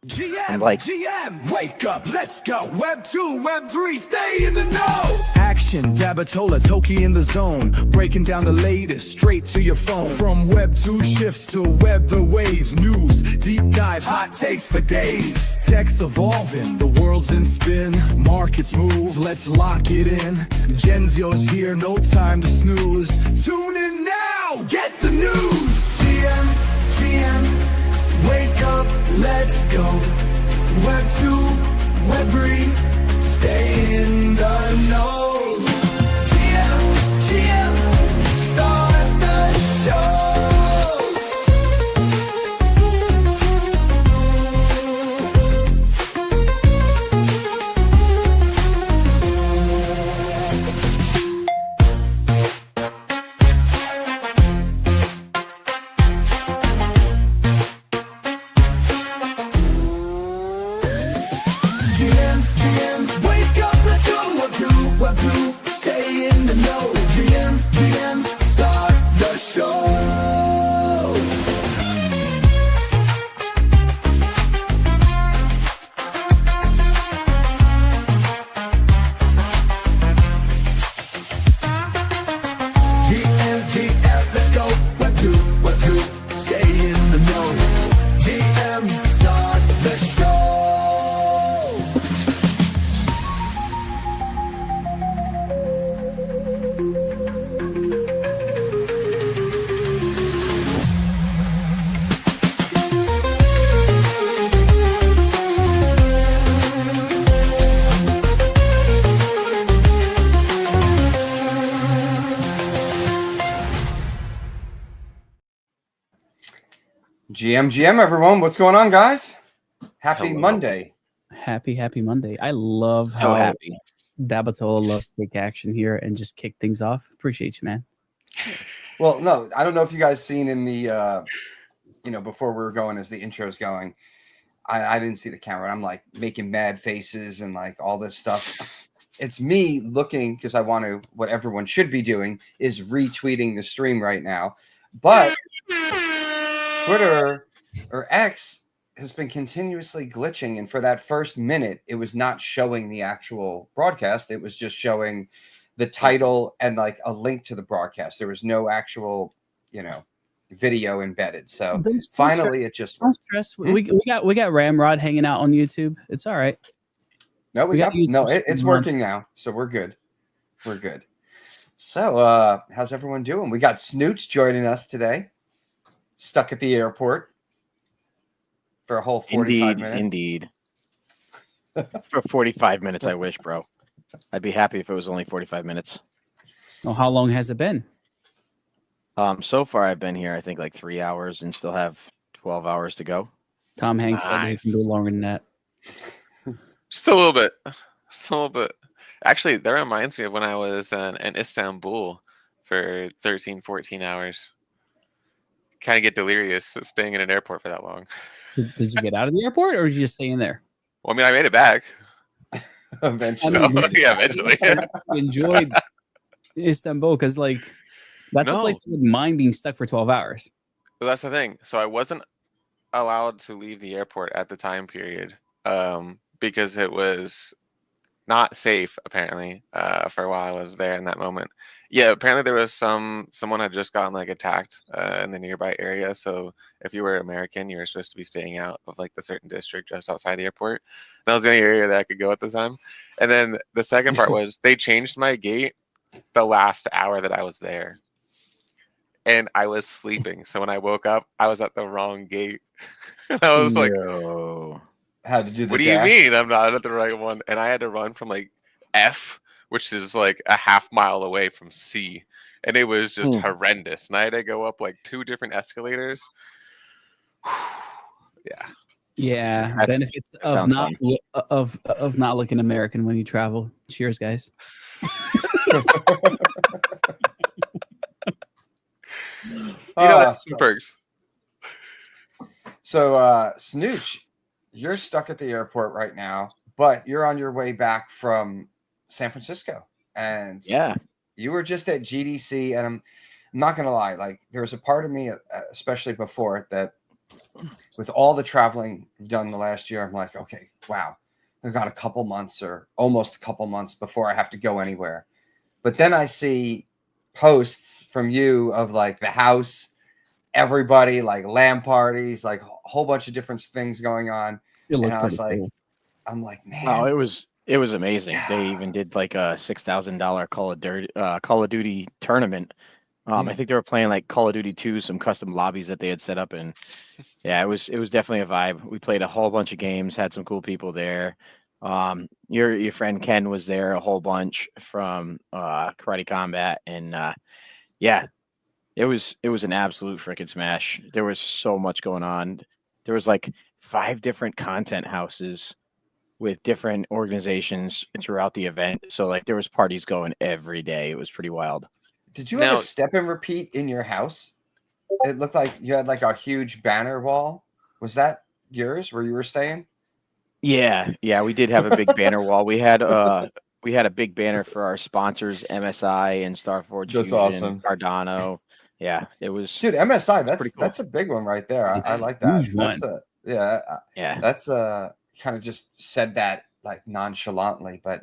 GM, wake up, let's go. Web 2, Web 3, stay in the know. Action, Dabatola, Toki in the zone. Breaking down the latest, straight to your phone. From Web 2 shifts to Web the waves. News, deep dives, hot takes for days. Tech's evolving, the world's in spin. Markets move, let's lock it in. Genzio's here, no time to snooze. Tune in now, get the news. GM. Wake up, let's go. Web 2, Web 3, stay in the know. GM, start the show. GM, wake up, let's go. Web 2, stay in the know. GM, start the show. GM, let's go. Web 2, stay in the know. GM, start the show. GM, everyone. What's going on, guys? Happy Monday. Happy Monday. I love how happy. Dabatola loves to take action here and just kick things off. Appreciate you, man. Well, no, I don't know if you guys seen in the, before we were going, as the intro's going, I didn't see the camera. I'm like making mad faces and like all this stuff. It's me looking, because I want to, what everyone should be doing is retweeting the stream right now. But Twitter or X has been continuously glitching, and for that first minute, it was not showing the actual broadcast. It was just showing the title and like a link to the broadcast. There was no actual, video embedded. So finally, it just don't stress. We got Ramrod hanging out on YouTube. It's all right. No, it's working now, so we're good. We're good. So, how's everyone doing? We got Snooch joining us today. Stuck at the airport for a whole 45 minutes. Indeed. For 45 minutes, I wish, bro. I'd be happy if it was only 45 minutes. Well, how long has it been? So far, I've been here, I think, like 3 hours and still have 12 hours to go. Tom Hanks said he can do longer than that. Just a little bit. Actually, that reminds me of when I was in Istanbul for 13, 14 hours. Kind of get delirious staying in an airport for that long. Did you get out of the airport, or did you just stay in there? Well, I mean, I made it back. Eventually. Eventually. I enjoyed Istanbul because, that's a place I wouldn't mind being stuck for 12 hours. But that's the thing. So I wasn't allowed to leave the airport at the time period because it was not safe, apparently, for a while I was there in that moment. Yeah, apparently there was someone had just gotten attacked in the nearby area. So if you were American, you were supposed to be staying out of the certain district just outside the airport. That was the only area that I could go at the time. And then the second part was they changed my gate the last hour that I was there. And I was sleeping. So when I woke up, I was at the wrong gate. I was No. Had to do the what do dash. you mean I'm not at the right one? And I had to run from F, which is a half mile away from C. And it was just horrendous. And I had to go up 2 different escalators. Yeah. Yeah. Benefits of not looking American when you travel. Cheers, guys. Some perks. So, Snooch, you're stuck at the airport right now, but you're on your way back from San Francisco. And yeah, you were just at GDC, and I'm not going to lie. There was a part of me, especially before, that with all the traveling I've done the last year, I'm like, okay, wow, I've got a couple months or almost a couple months before I have to go anywhere. But then I see posts from you of like the house, everybody, like LAN parties, like a whole bunch of different things going on. It And looked I was pretty like, cool. I'm like, man, Oh, it was amazing. Yeah. They even did like a $6,000 Call of Duty tournament. I think they were playing like Call of Duty 2, some custom lobbies that they had set up, and yeah, it was definitely a vibe. We played a whole bunch of games, had some cool people there. Your friend Ken was there a whole bunch from Karate Combat, and yeah, it was an absolute freaking smash. There was so much going on. There was like 5 different content houses with different organizations throughout the event. So like there was parties going every day. It was pretty wild. did you have Now- a step and repeat in your house? It looked like you had like a huge banner wall. Was that yours where you were staying? Yeah, we did have a big banner wall. We had a big banner for our sponsors, MSI and Starforge That's Fusion, awesome. Cardano. Yeah, it was Dude, MSI, pretty cool. that's a big one right there. It's I a like that. huge That's one. yeah. that's kind of just said that like nonchalantly, but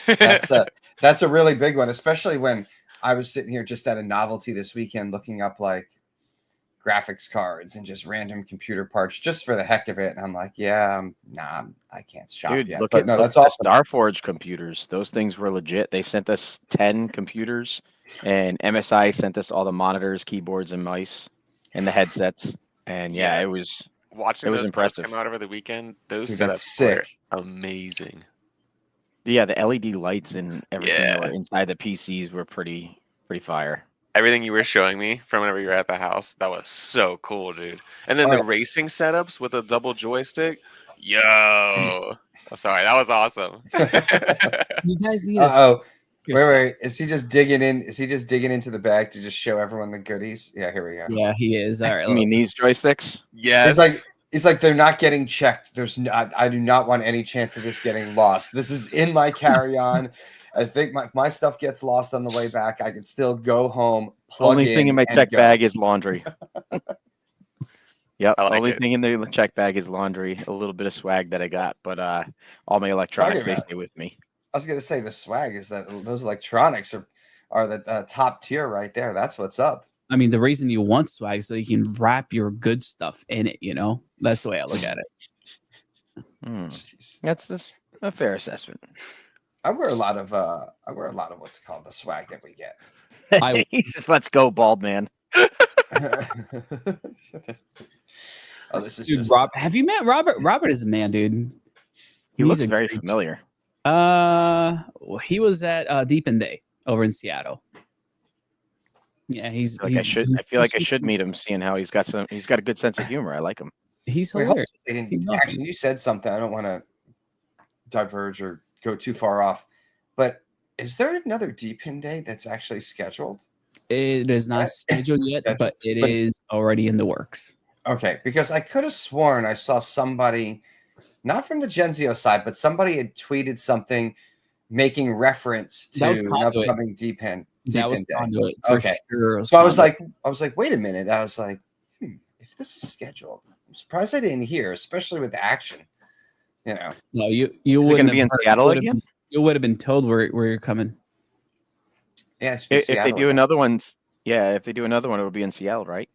that's a really big one, especially when I was sitting here just at a novelty this weekend looking up like graphics cards and just random computer parts just for the heck of it. And I'm like, yeah, I can't shop Dude, yet. look But at no, look that's at awesome. the Starforge computers. Those things were legit. They sent us 10 computers, and MSI sent us all the monitors, keyboards, and mice, and the headsets. And yeah, Yeah. it was Watching It was those parts impressive. come out over the weekend, those Dude, that's setups were sick. amazing. yeah, the LED lights and everything that Yeah. were inside the PCs were pretty fire. Everything you were showing me from whenever you were at the house, that was so cool, dude. And then All the right. racing setups with a double joystick, yo. Oh, sorry, that was awesome. You guys need to Uh-oh. Wait, yourselves. is he just digging in? Is he just digging into the bag to just show everyone the goodies? Yeah, here we go. Yeah, he is. All right. I mean, these joysticks. Yes. He's like, they're not getting checked. There's not, I do not want any chance of this getting lost. This is in my carry-on. I think if my stuff gets lost on the way back, I can still go home, plug Only thing in my and check go. bag is laundry. Yep. I like Only it. thing in the check bag is laundry. A little bit of swag that I got, but all my electronics they about stay with me. I was gonna say the swag is that those electronics are the top tier right there. That's what's up. I mean, the reason you want swag is so you can wrap your good stuff in it. You know, that's the way I look at it. Jeez. That's a fair assessment. I wear a lot of what's called the swag that we get. He says, "Let's go, bald man." Oh, this is Dude, just Rob, have you met Robert? Robert is a man, dude. He He's looks a very great- familiar. He was at Deep in Day over in Seattle. Yeah, I feel like I should meet him, seeing how he's got a good sense of humor. I like him. He's Wait, hold on hilarious. a second. He's awesome. Actually, you said something. I don't want to diverge or go too far off, but is there another Deep in Day that's actually scheduled? It is not scheduled yet, but it is already in the works. Okay, because I could have sworn I saw somebody, not from the Genzio side, but somebody had tweeted something making reference That was to an Conduit. upcoming Deep in That was Day. Conduit for Okay. sure. It was So I was Conduit. like, wait a minute. I was like, if this is scheduled, I'm surprised I didn't hear, especially with the action. You know, No, you Is it wouldn't going to be have in heard. Seattle again? You would have been told where you're coming. yeah. it should be If they Seattle do again. another one, if they do another one, it will be in Seattle, right?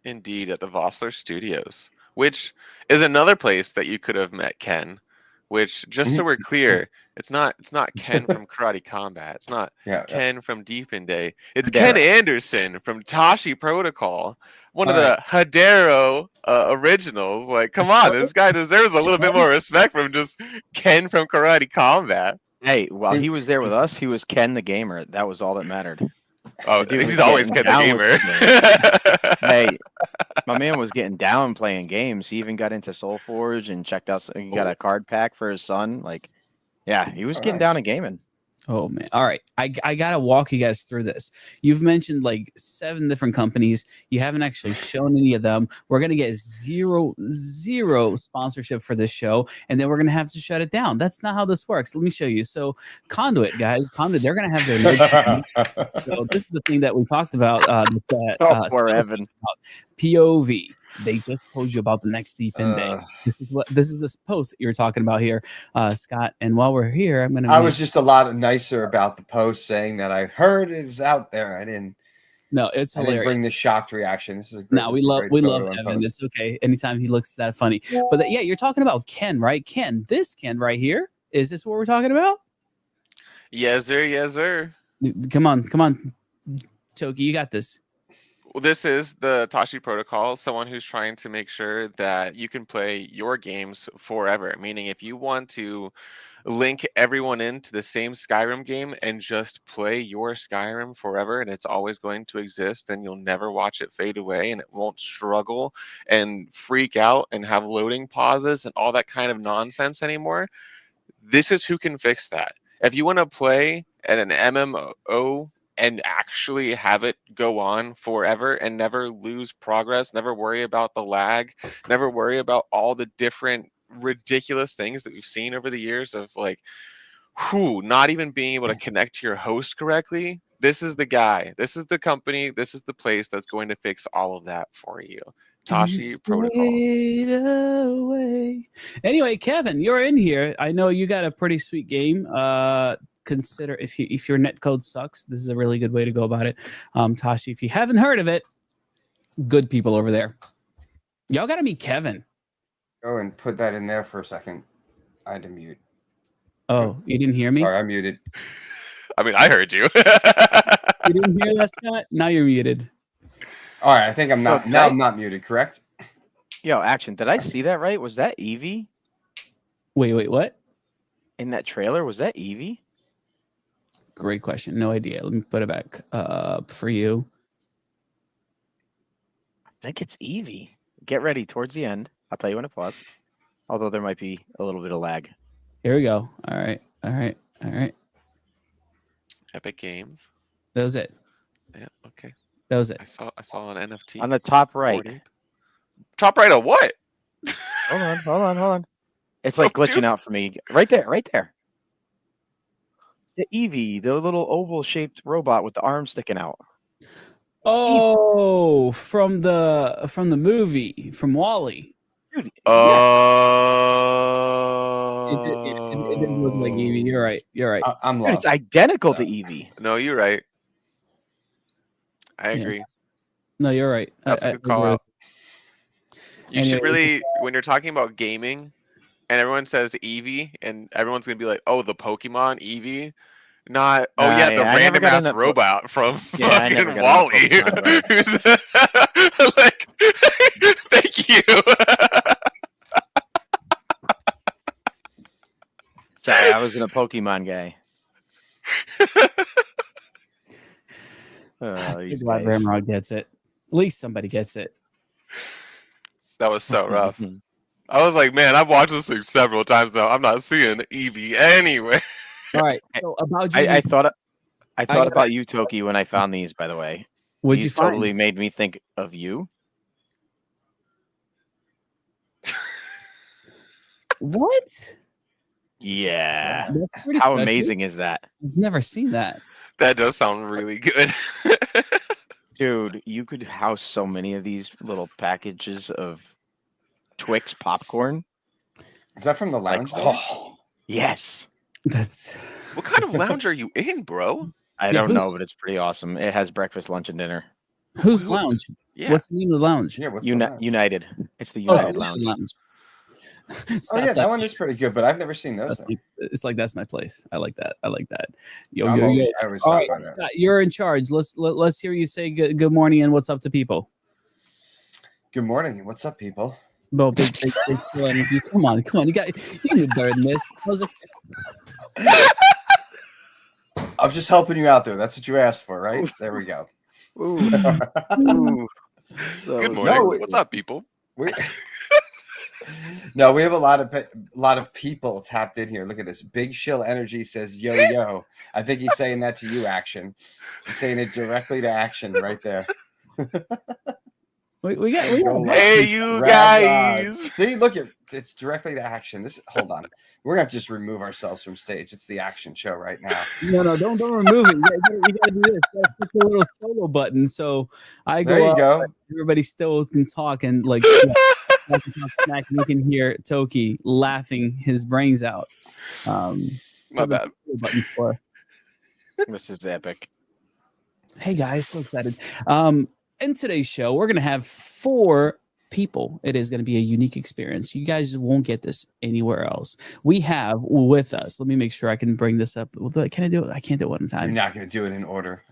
Indeed, at the Vossler Studios, which is another place that you could have met Ken. Which, just so we're clear, it's not Ken from Karate Combat. It's not Ken from Deep in Day. It's Ken Anderson from Tashi Protocol, one of the Hadero originals. Like, come on, this guy deserves a little bit more respect from just Ken from Karate Combat. Hey, while he was there with us, he was Ken the gamer. That was all that mattered. Oh, The dude was he's always getting Ken the down with gamer. Hey, my man was getting down playing games. He even got into Soulforge and checked out. He got a card pack for his son. Like, yeah, he was getting down in gaming. Oh man. All right. I gotta walk you guys through this. You've mentioned like 7 different companies. You haven't actually shown any of them. We're gonna get zero sponsorship for this show, and then we're gonna have to shut it down. That's not how this works. Let me show you. So Conduit, guys, they're gonna have their so this is the thing that we talked about. Poor Evan. POV. They just told you about the next deep in day. Ugh. This is this post that you're talking about here, Scott. And while we're here, I'm gonna. I was just a lot nicer about the post saying that I heard it was out there. I didn't It's hilarious. bring the shocked reaction. This is a great. No, we love photo and Evan. post. It's okay. Anytime he looks that funny. But yeah, you're talking about Ken, right? Ken, this Ken right here. Is this what we're talking about? Yes, sir. Yes, sir. Come on, Toki, you got this. Well, this is the Tashi protocol, someone who's trying to make sure that you can play your games forever. Meaning if you want to link everyone into the same Skyrim game and just play your Skyrim forever, and it's always going to exist and you'll never watch it fade away and it won't struggle and freak out and have loading pauses and all that kind of nonsense anymore, this is who can fix that. If you want to play at an MMO and actually have it go on forever and never lose progress, never worry about the lag, never worry about all the different ridiculous things that we've seen over the years of like, not even being able to connect to your host correctly. This is the guy, this is the company, this is the place that's going to fix all of that for you. Tashi protocol. Away. Anyway, Kevin, you're in here. I know you got a pretty sweet game. Consider if your netcode sucks, this is a really good way to go about it. Tashi, if you haven't heard of it, good people over there. Y'all gotta meet Kevin. Go and put that in there for a second. I had to mute. Oh, you didn't hear me? Sorry, I muted. I mean, I heard you. You didn't hear that, Scott? Now you're muted. All right, I think I'm not. So Now I'm not muted. Correct? Yo, Action, did I see that right? Was that Eevee Wait, what? in that trailer? Was that Eevee? Great question. No idea. Let me put it back up for you. I think it's Eevee. Get ready towards the end. I'll tell you when to pause. Although there might be a little bit of lag. Here we go. All right. Epic Games. That was it. Yeah, okay. That was it. I saw an NFT. On the top right. 40. Top right of what? Hold on. It's like Oh, glitching dude. out for me. Right there. The Eevee, the little oval-shaped robot with the arm sticking out. Oh, from the movie, from Wall-E. Dude, It didn't look like Eevee. You're right. I'm dude, lost. it's identical to Eevee. No, you're right. I agree. No, you're right. That's a good call out. You should Anyway. really, when you're talking about gaming, and everyone says Eevee, and everyone's gonna be like, "Oh, the Pokemon Eevee," not, "Oh Nah, yeah, yeah, the I never random got ass into robot from Yeah, I never fucking got Wall-E." into Pokemon, Who's like, thank you. Sorry, I wasn't a Pokemon guy. These Glad guys. Ramrod gets it. At least somebody gets it. That was so rough. I was like, man, I've watched this thing several times now. I'm not seeing Eevee anywhere. All right. So about I GDC, thought got- about you, Toki, when I found these. By the way, what'd you these find? totally made me think of you. What? Yeah. That's pretty How special. amazing is that? I've never seen that. That does sound really good. Dude, you could house so many of these little packages of Twix popcorn. Is that from the Like, lounge? there? yes. That's What kind of lounge are you in, bro? I Yeah, don't who's- know, but it's pretty awesome. It has breakfast, lunch, and dinner. whose Who- lounge? Yeah. What's the name of the lounge? Yeah. What's the lounge? United. It's the Oh, United so Lounge. lounge. Oh yeah, that one is pretty good, but I've never seen those. It's like that's my place. I like that. Yo, I yo, yo. always All stop right, by there. Scott, you're in charge. Let's hear you say good morning and what's up to people. Good morning. What's up, people? No, big still energy. Come on. You can do better than this. I was I'm just helping you out there. That's what you asked for, right? There we go. Ooh. Ooh. Good morning. No, What's up, people? We no, we have a lot of people tapped in here. Look at this. Big Shill Energy says, "Yo, yo." I think he's saying that to you, Action. He's saying it directly to Action right there. We got Go live. Hey, you Rad God. guys. See, look at it's directly to action. Hold on. We're gonna just remove ourselves from stage. It's the action show right now. No, don't remove it. You gotta do this. You gotta click the little solo button. So I There go you up, go. but everybody still can talk and like smack. You can hear Toki laughing his brains out. My bad. Buttons for. This is epic. Hey guys, so excited. In today's show, we're gonna have 4 people. It is going to be a unique experience. You guys won't get this anywhere else. We have with us, let me make sure I can bring this up. Can I do it? I can't do it one time. You're not going to do it in order.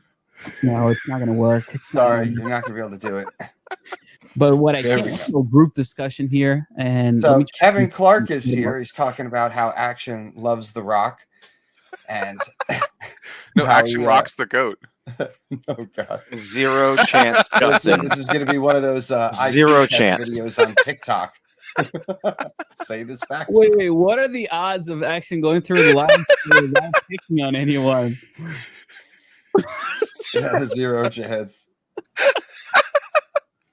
No, it's not going to work. Sorry, you're not going to be able to do it. But what I There can we do a group discussion here. And So Kevin Clark is here. He's talking about how Action loves The Rock. And No, how Action rocks the goat. Oh God. 0 chance, Justin. This is going to be one of those Zero IQ test chance. videos on TikTok. Say this back. Wait, what are the odds of Action going through the line without picking on anyone? Yeah, 0 chance.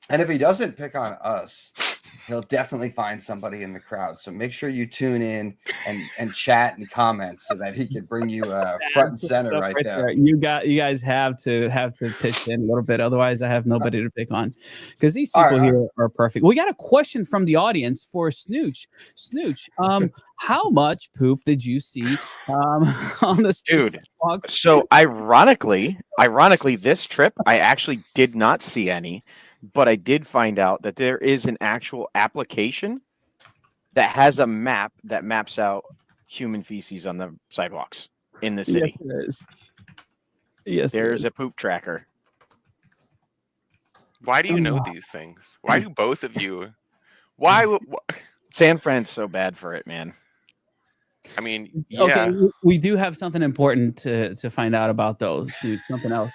And if he doesn't pick on us, he'll definitely find somebody in the crowd. So make sure you tune in and chat and comment so that he can bring you front and center right there. You guys have to pitch in a little bit. Otherwise, I have nobody to pick on because these people here are perfect. We got a question from the audience for Snooch. Snooch, how much poop did you see on the Dude? box? So ironically, this trip I actually did not see any. But I did find out that there is an actual application that has a map that maps out human feces on the sidewalks in the city. Yes, it is. Yes, There's a poop tracker. Why do you know these things? Why do both of you? Why? San Fran's so bad for it, man. I mean, yeah. Okay, we do have something important to find out about those. Something else.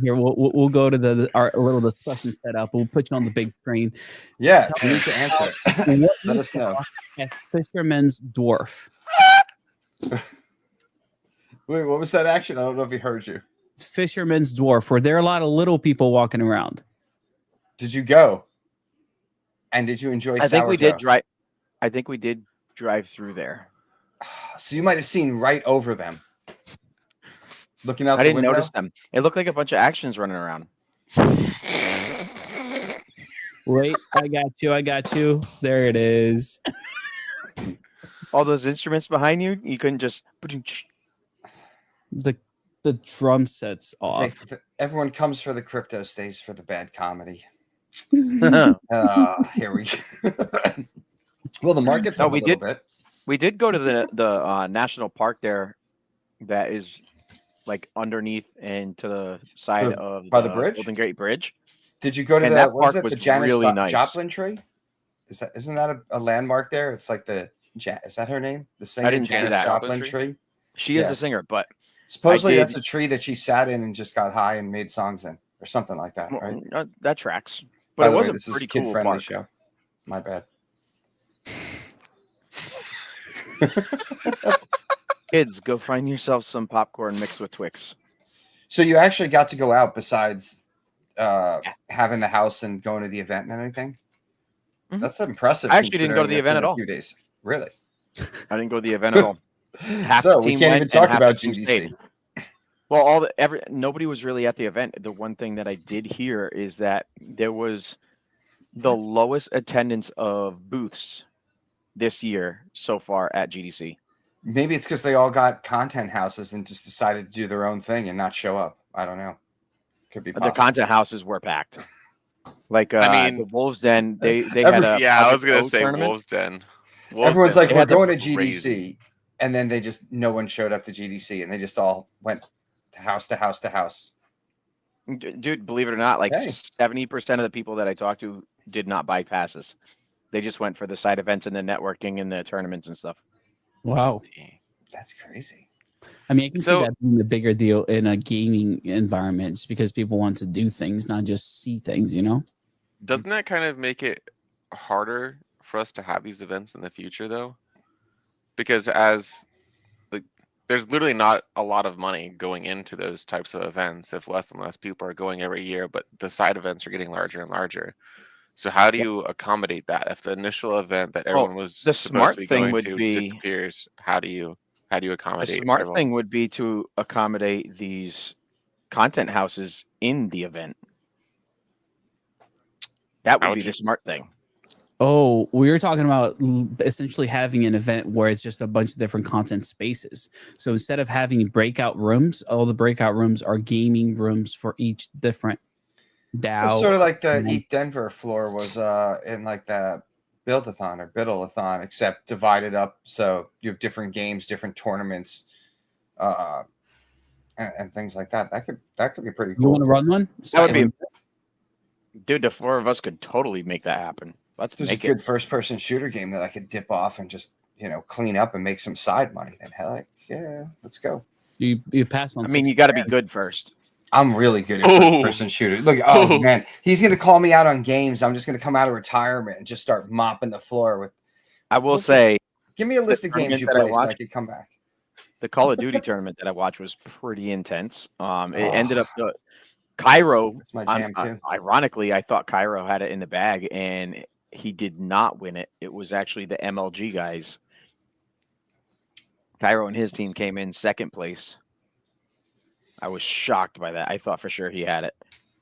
Here we'll go to our little discussion setup. We'll put you on the big screen. Yeah, you need to answer. Let us know. Fisherman's dwarf. Wait, what was that action? I don't know if he heard you. Fisherman's dwarf. Were there a lot of little people walking around? Did you go? And did you enjoy? I think we did drive. I think we did drive through there. So you might have seen right over them. Looking out I the didn't window? notice them. It looked like a bunch of actions running around. Wait, I got you. There it is. All those instruments behind you, you couldn't just. The drum set's off. Everyone comes for the crypto, stays for the bad comedy. Here we go. Well, the market's up a little bit. We did go to the national park there. That is like underneath and to the side of by the bridge, Golden Gate Bridge. Did you go to that what is park? it, the Janis Joplin tree? Isn't that a landmark there? It's like is that her name? The singer Janis Joplin tree. She is a singer, but supposedly that's a tree that she sat in and just got high and made songs in, or something like that, right? That tracks. But it was a pretty cool kid-friendly show. My bad. Kids, go find yourself some popcorn mixed with Twix. So you actually got to go out besides having the house and going to the event and everything? Mm-hmm. That's impressive. I actually didn't go to the event at all. A few days. Really? I didn't go to the event at all. So we can't even talk about GDC. Well, nobody was really at the event. The one thing that I did hear is that there was the lowest attendance of booths this year so far at GDC. Maybe it's because they all got content houses and just decided to do their own thing and not show up. I don't know. Could be possible. The content houses were packed. Like I mean, the Wolves Den, they had a I was gonna say tournament. Wolves Den. Everyone's like, we're going to GDC, and then no one showed up to GDC, and they just all went to house to house to house. Dude, believe it or not, like 70% of the people that I talked to did not buy passes. They just went for the side events and the networking and the tournaments and stuff. Wow, that's crazy. I mean, I can see that being a bigger deal in a gaming environment, just because people want to do things, not just see things. You know? Doesn't that kind of make it harder for us to have these events in the future, though? Because as there's literally not a lot of money going into those types of events if less and less people are going every year, but the side events are getting larger and larger. So how do you accommodate that? If the initial event that Well, everyone was the supposed to smart be thing going would to be disappears, how do you the accommodate smart everyone? thing would be to accommodate these content houses in the event. That How would would be the you? smart thing. Oh, we were talking about essentially having an event where it's just a bunch of different content spaces. So instead of having breakout rooms, all the breakout rooms are gaming rooms for each different Well, DAO. sort of like the and- Eat Denver floor was in like the Build-a-thon or Biddle-a-thon, except divided up so you have different games, different tournaments, uh, and things like that. That could be pretty You want cool. to run one? That would be, Silent. dude. The four of us could totally make that happen. Let's There's a make it. good first-person shooter game that I could dip off and just clean up and make some side money. Then heck yeah, let's go. You pass on. I mean, you got to be good first. I'm really good at Oh. first-person shooters. Look, oh man, he's gonna call me out on games. I'm just gonna come out of retirement and just start mopping the floor with. I will Okay. say, Give me a list of games tournament you that I play so I watched- could come back. the Call of Duty tournament that I watched was pretty intense. It ended Oh. up Cairo. That's my jam too. Ironically, I thought Cairo had it in the bag, and he did not win it. It was actually the MLG guys. Cairo and his team came in second place. I was shocked by that. I thought for sure he had it.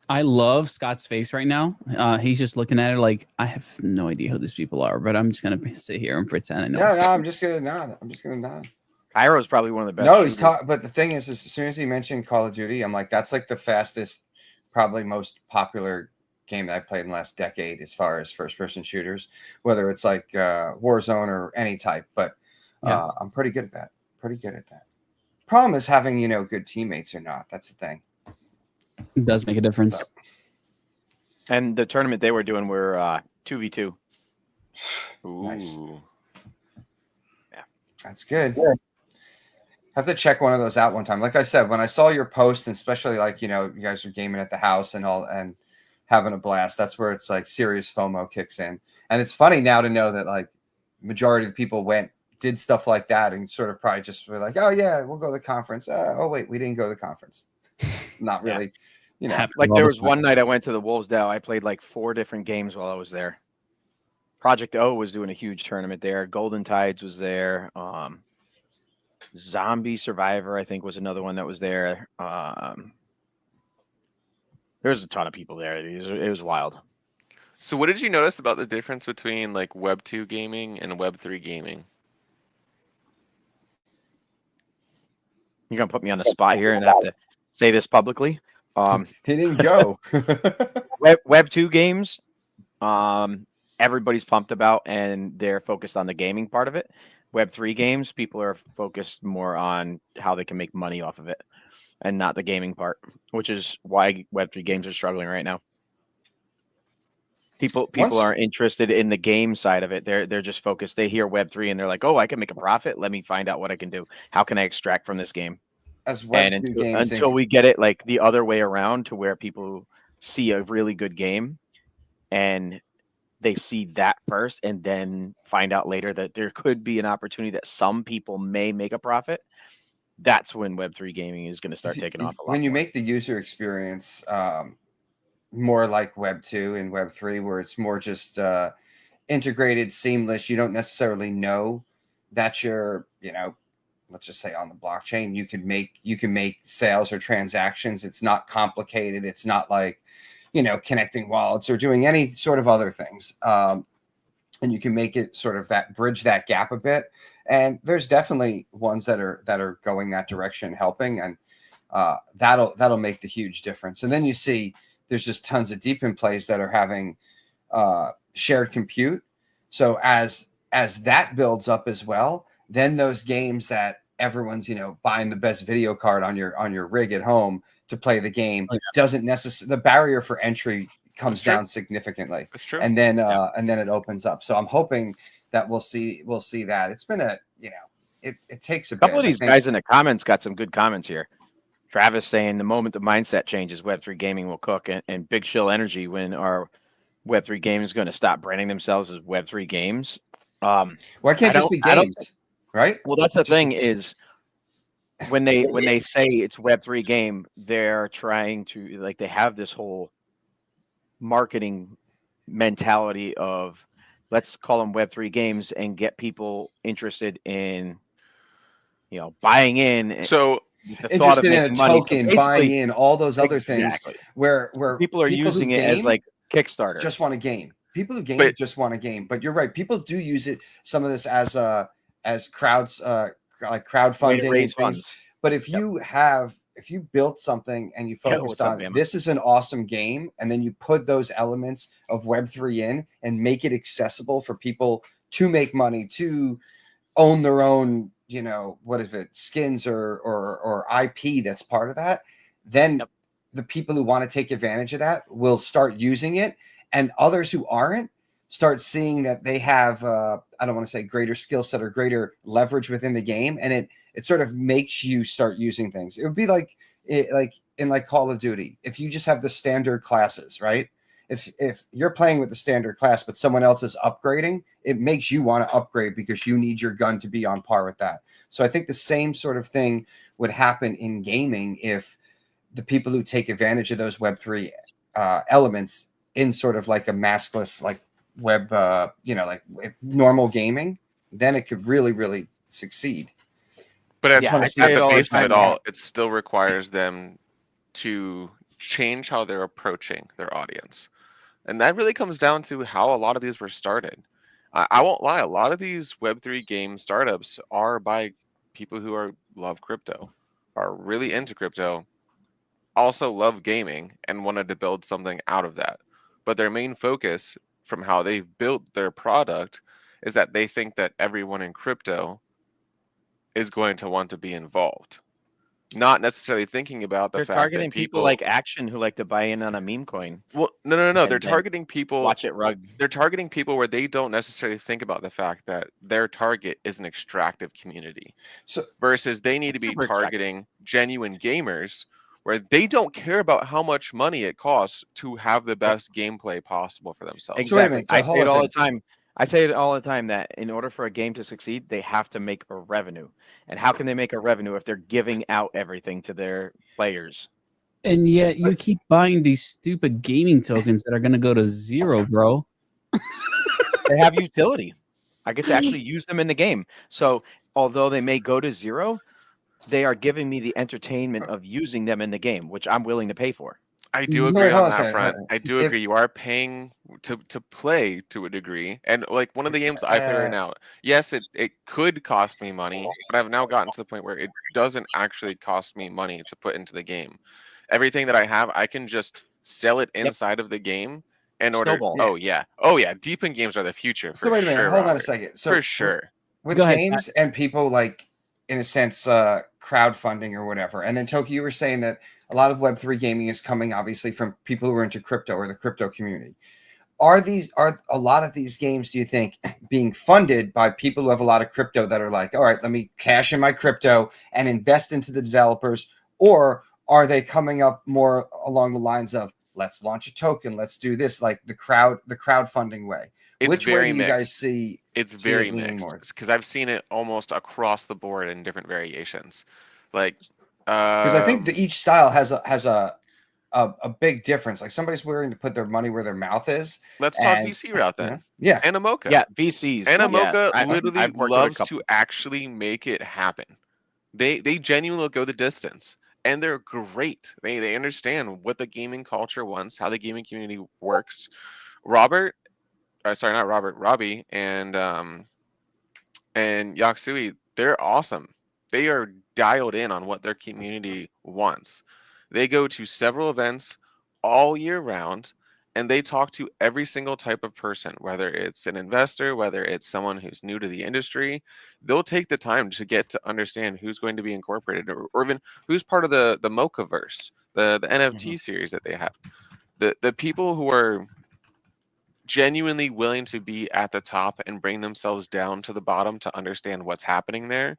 I love Scott's face right now. He's just looking at it like, I have no idea who these people are, but I'm just gonna sit here and pretend I know. No, what's going on. I'm just gonna nod. I'm just gonna nod. Cairo is probably one of the best. No, he's shooters. talking. But the thing is, as soon as he mentioned Call of Duty, I'm like, that's like the fastest, probably most popular game that I played in the last decade as far as first-person shooters, whether it's like Warzone or any type. But Yeah. I'm pretty good at that. Pretty good at that. Problem is having good teammates or not. That's the thing. It does make a difference. So- And the tournament they were doing were 2v2. Nice. Ooh. That's good. Have to check one of those out one time. Like I said, when I saw your post, and especially like you guys are gaming at the house and all and having a blast, that's where it's like serious FOMO kicks in. And it's funny now to know that like majority of the people did stuff like that and sort of probably just were like, oh yeah, we'll go to the conference. Oh wait, we didn't go to the conference. Not really, Happens Like all there the was time. one night I went to the Wolves DAO. I played like 4 different games while I was there. Project O was doing a huge tournament there. Golden Tides was there. Zombie Survivor, I think, was another one that was there. There was a ton of people there. It was wild. So what did you notice about the difference between like Web 2 gaming and Web 3 gaming? You're gonna put me on the spot here and have to say this publicly. he didn't go. Web 2 games, everybody's pumped about, and they're focused on the gaming part of it. Web 3 games, people are focused more on how they can make money off of it and not the gaming part, which is why Web 3 games are struggling right now. People aren't interested in the game side of it. They're just focused. They hear Web 3 and they're like, oh, I can make a profit. Let me find out what I can do. How can I extract from this game? As Web And 2 games until we get it like the other way around to where people see a really good game and they see that first and then find out later that there could be an opportunity that some people may make a profit, that's when Web3 gaming is going to start taking off a lot. When you more. make the user experience more like Web 2 and Web 3, where it's more just integrated, seamless, you don't necessarily know that you're, let's just say on the blockchain, you can make sales or transactions. It's not complicated. It's not like, connecting wallets or doing any sort of other things. And you can make it sort of bridge that gap a bit. And there's definitely ones that are going that direction, helping, and that'll make the huge difference. And then you see there's just tons of deep in plays that are having shared compute. So as that builds up as well, then those games that everyone's buying the best video card on your rig at home to play the game doesn't necessarily, the barrier for entry comes down significantly. That's true. And then it opens up. So I'm hoping that we'll see that. It's been it takes a couple bit. of these guys in the comments got some good comments here. Travis saying the moment the mindset changes, Web3 gaming will cook, and Big Shill Energy, when our Web3 games is going to stop branding themselves as Web3 games. Why can't it just be games, right? Well, that's the thing is when they say it's Web3 game, they're trying to like they have this whole marketing mentality of let's call them Web3 games and get people interested in buying in So with the thought of Interested in a making money. So token, buying basically, in all those other things exactly, where people are people who using it as game like Kickstarter. just want a game. People who game But- just want a game. But you're right. People do use it, some of this as crowds like Way to crowdfunding and raise things. funds. But if you built something and you focused what's up, on Bama? this is an awesome game, and then you put those elements of Web3 in and make it accessible for people to make money, to own their own, what is it, skins or IP that's part of that, then Yep. the people who want to take advantage of that will start using it, and others who aren't start seeing that they have I don't want to say greater skill set or greater leverage within the game, and it sort of makes you start using things. It would be like in like Call of Duty, if you just have the standard classes, right? If you're playing with the standard class but someone else is upgrading, it makes you want to upgrade because you need your gun to be on par with that. So I think the same sort of thing would happen in gaming if the people who take advantage of those Web3 elements in sort of like a maskless like web like normal gaming, then it could really, really succeed. But at, Yeah, I at say it the all the base of time, it all, it still requires them to change how they're approaching their audience. And that really comes down to how a lot of these were started. I won't lie, a lot of these Web3 game startups are by people who love crypto, are really into crypto, also love gaming, and wanted to build something out of that. But their main focus from how they've built their product is that they think that everyone in crypto is going to want to be involved. Not necessarily thinking about the They're fact that targeting people like Action who like to buy in on a meme coin. well, no. They're and then targeting people. Watch it rug. They're targeting people where they don't necessarily think about the fact that their target is an extractive community. So Versus they need to be Super extractive. targeting genuine gamers where they don't care about how much money it costs to have the best gameplay possible for themselves. So wait a Exactly. minute, so I hold say on it a all the second. time. I say it all the time that in order for a game to succeed, they have to make a revenue. And how can they make a revenue if they're giving out everything to their players? And yet you keep buying these stupid gaming tokens that are going to go to zero, bro. They have utility. I get to actually use them in the game. So although they may go to zero, they are giving me the entertainment of using them in the game, which I'm willing to pay for. I do So agree hold on on a that second, front. hold on. I do If- agree. You are paying to play to a degree. And like one of the games I play right now, yes, it could cost me money, but I've now gotten to the point where it doesn't actually cost me money to put into the game. Everything that I have, I can just sell it inside of the game in order. Snowball. Oh yeah. Deep in games are the future for So wait a minute, sure. hold on a Robert. second. So For sure. with Go ahead, games and people like in a sense crowdfunding or whatever, and then Toki, you were saying that a lot of Web3 gaming is coming obviously from people who are into crypto or the crypto community. Are a lot of these games, do you think, being funded by people who have a lot of crypto that are like, all right, let me cash in my crypto and invest into the developers, or are they coming up more along the lines of let's launch a token, let's do this, like the crowdfunding way? It's Which way very do you guys mixed. see? It's see it very leaning mixed more? because I've seen it almost across the board in different variations. Like, Because I think that each style has a big difference. Like somebody's willing to put their money where their mouth is. let's talk And, VC route you then. know, yeah. Animoca. Yeah, VCs. Animoca Yeah, literally I've worked with a loves couple. to actually make it happen. They genuinely go the distance, and they're great. They understand what the gaming culture wants, how the gaming community works. Robert, sorry, not Robert, Robbie, and Yaksui, they're awesome. They are dialed in on what their community wants. They go to several events all year round, and they talk to every single type of person, whether it's an investor, whether it's someone who's new to the industry. They'll take the time to get to understand who's going to be incorporated, or even who's part of the Mochaverse, the NFT series that they have. The people who are genuinely willing to be at the top and bring themselves down to the bottom to understand what's happening there,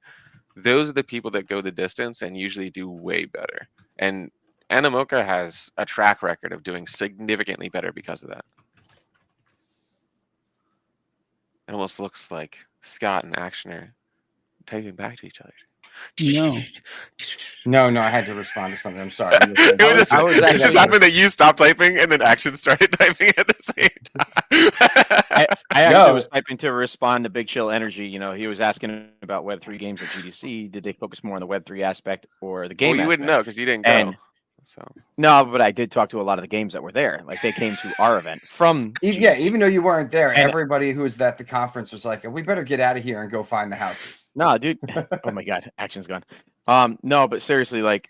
those are the people that go the distance and usually do way better. And Animoca has a track record of doing significantly better because of that. It almost looks like Scott and Action are typing back to each other. No. No, I had to respond to something. I'm sorry. It was just, I was it actually- just happened that you stopped typing and then Action started typing at the same time. I actually No. was typing to respond to Big Chill Energy. You know, he was asking about Web3 games at GDC. Did they focus more on the Web3 aspect or the game? Well, you wouldn't know aspect? because you didn't go. And- So No, but I did talk to a lot of the games that were there. Like they came to our event from. Yeah, GDC. even though you weren't there, And- everybody who was at the conference was like, "We better get out of here and go find the houses." No, dude. Oh my God, Action's gone. No, but seriously, like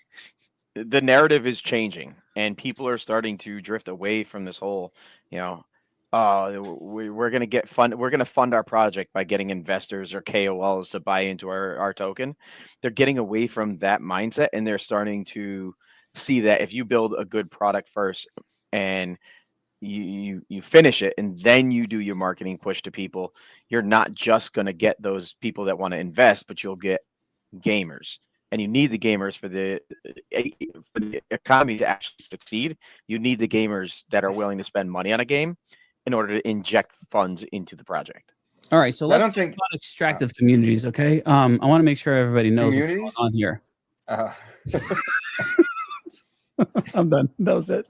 the narrative is changing, and people are starting to drift away from this whole, you know, we're gonna get fund. We're gonna fund our project by getting investors or KOLs to buy into our token. They're getting away from that mindset, and they're starting to see that if you build a good product first and you finish it and then you do your marketing push to people, you're not just going to get those people that want to invest, but you'll get gamers, and you need the gamers for the economy to actually succeed. You need the gamers that are willing to spend money on a game in order to inject funds into the project. All right, so I let's don't talk think- about extractive communities, okay? I want to make sure everybody knows what's going Communities? on here. Uh, I'm done. That was it.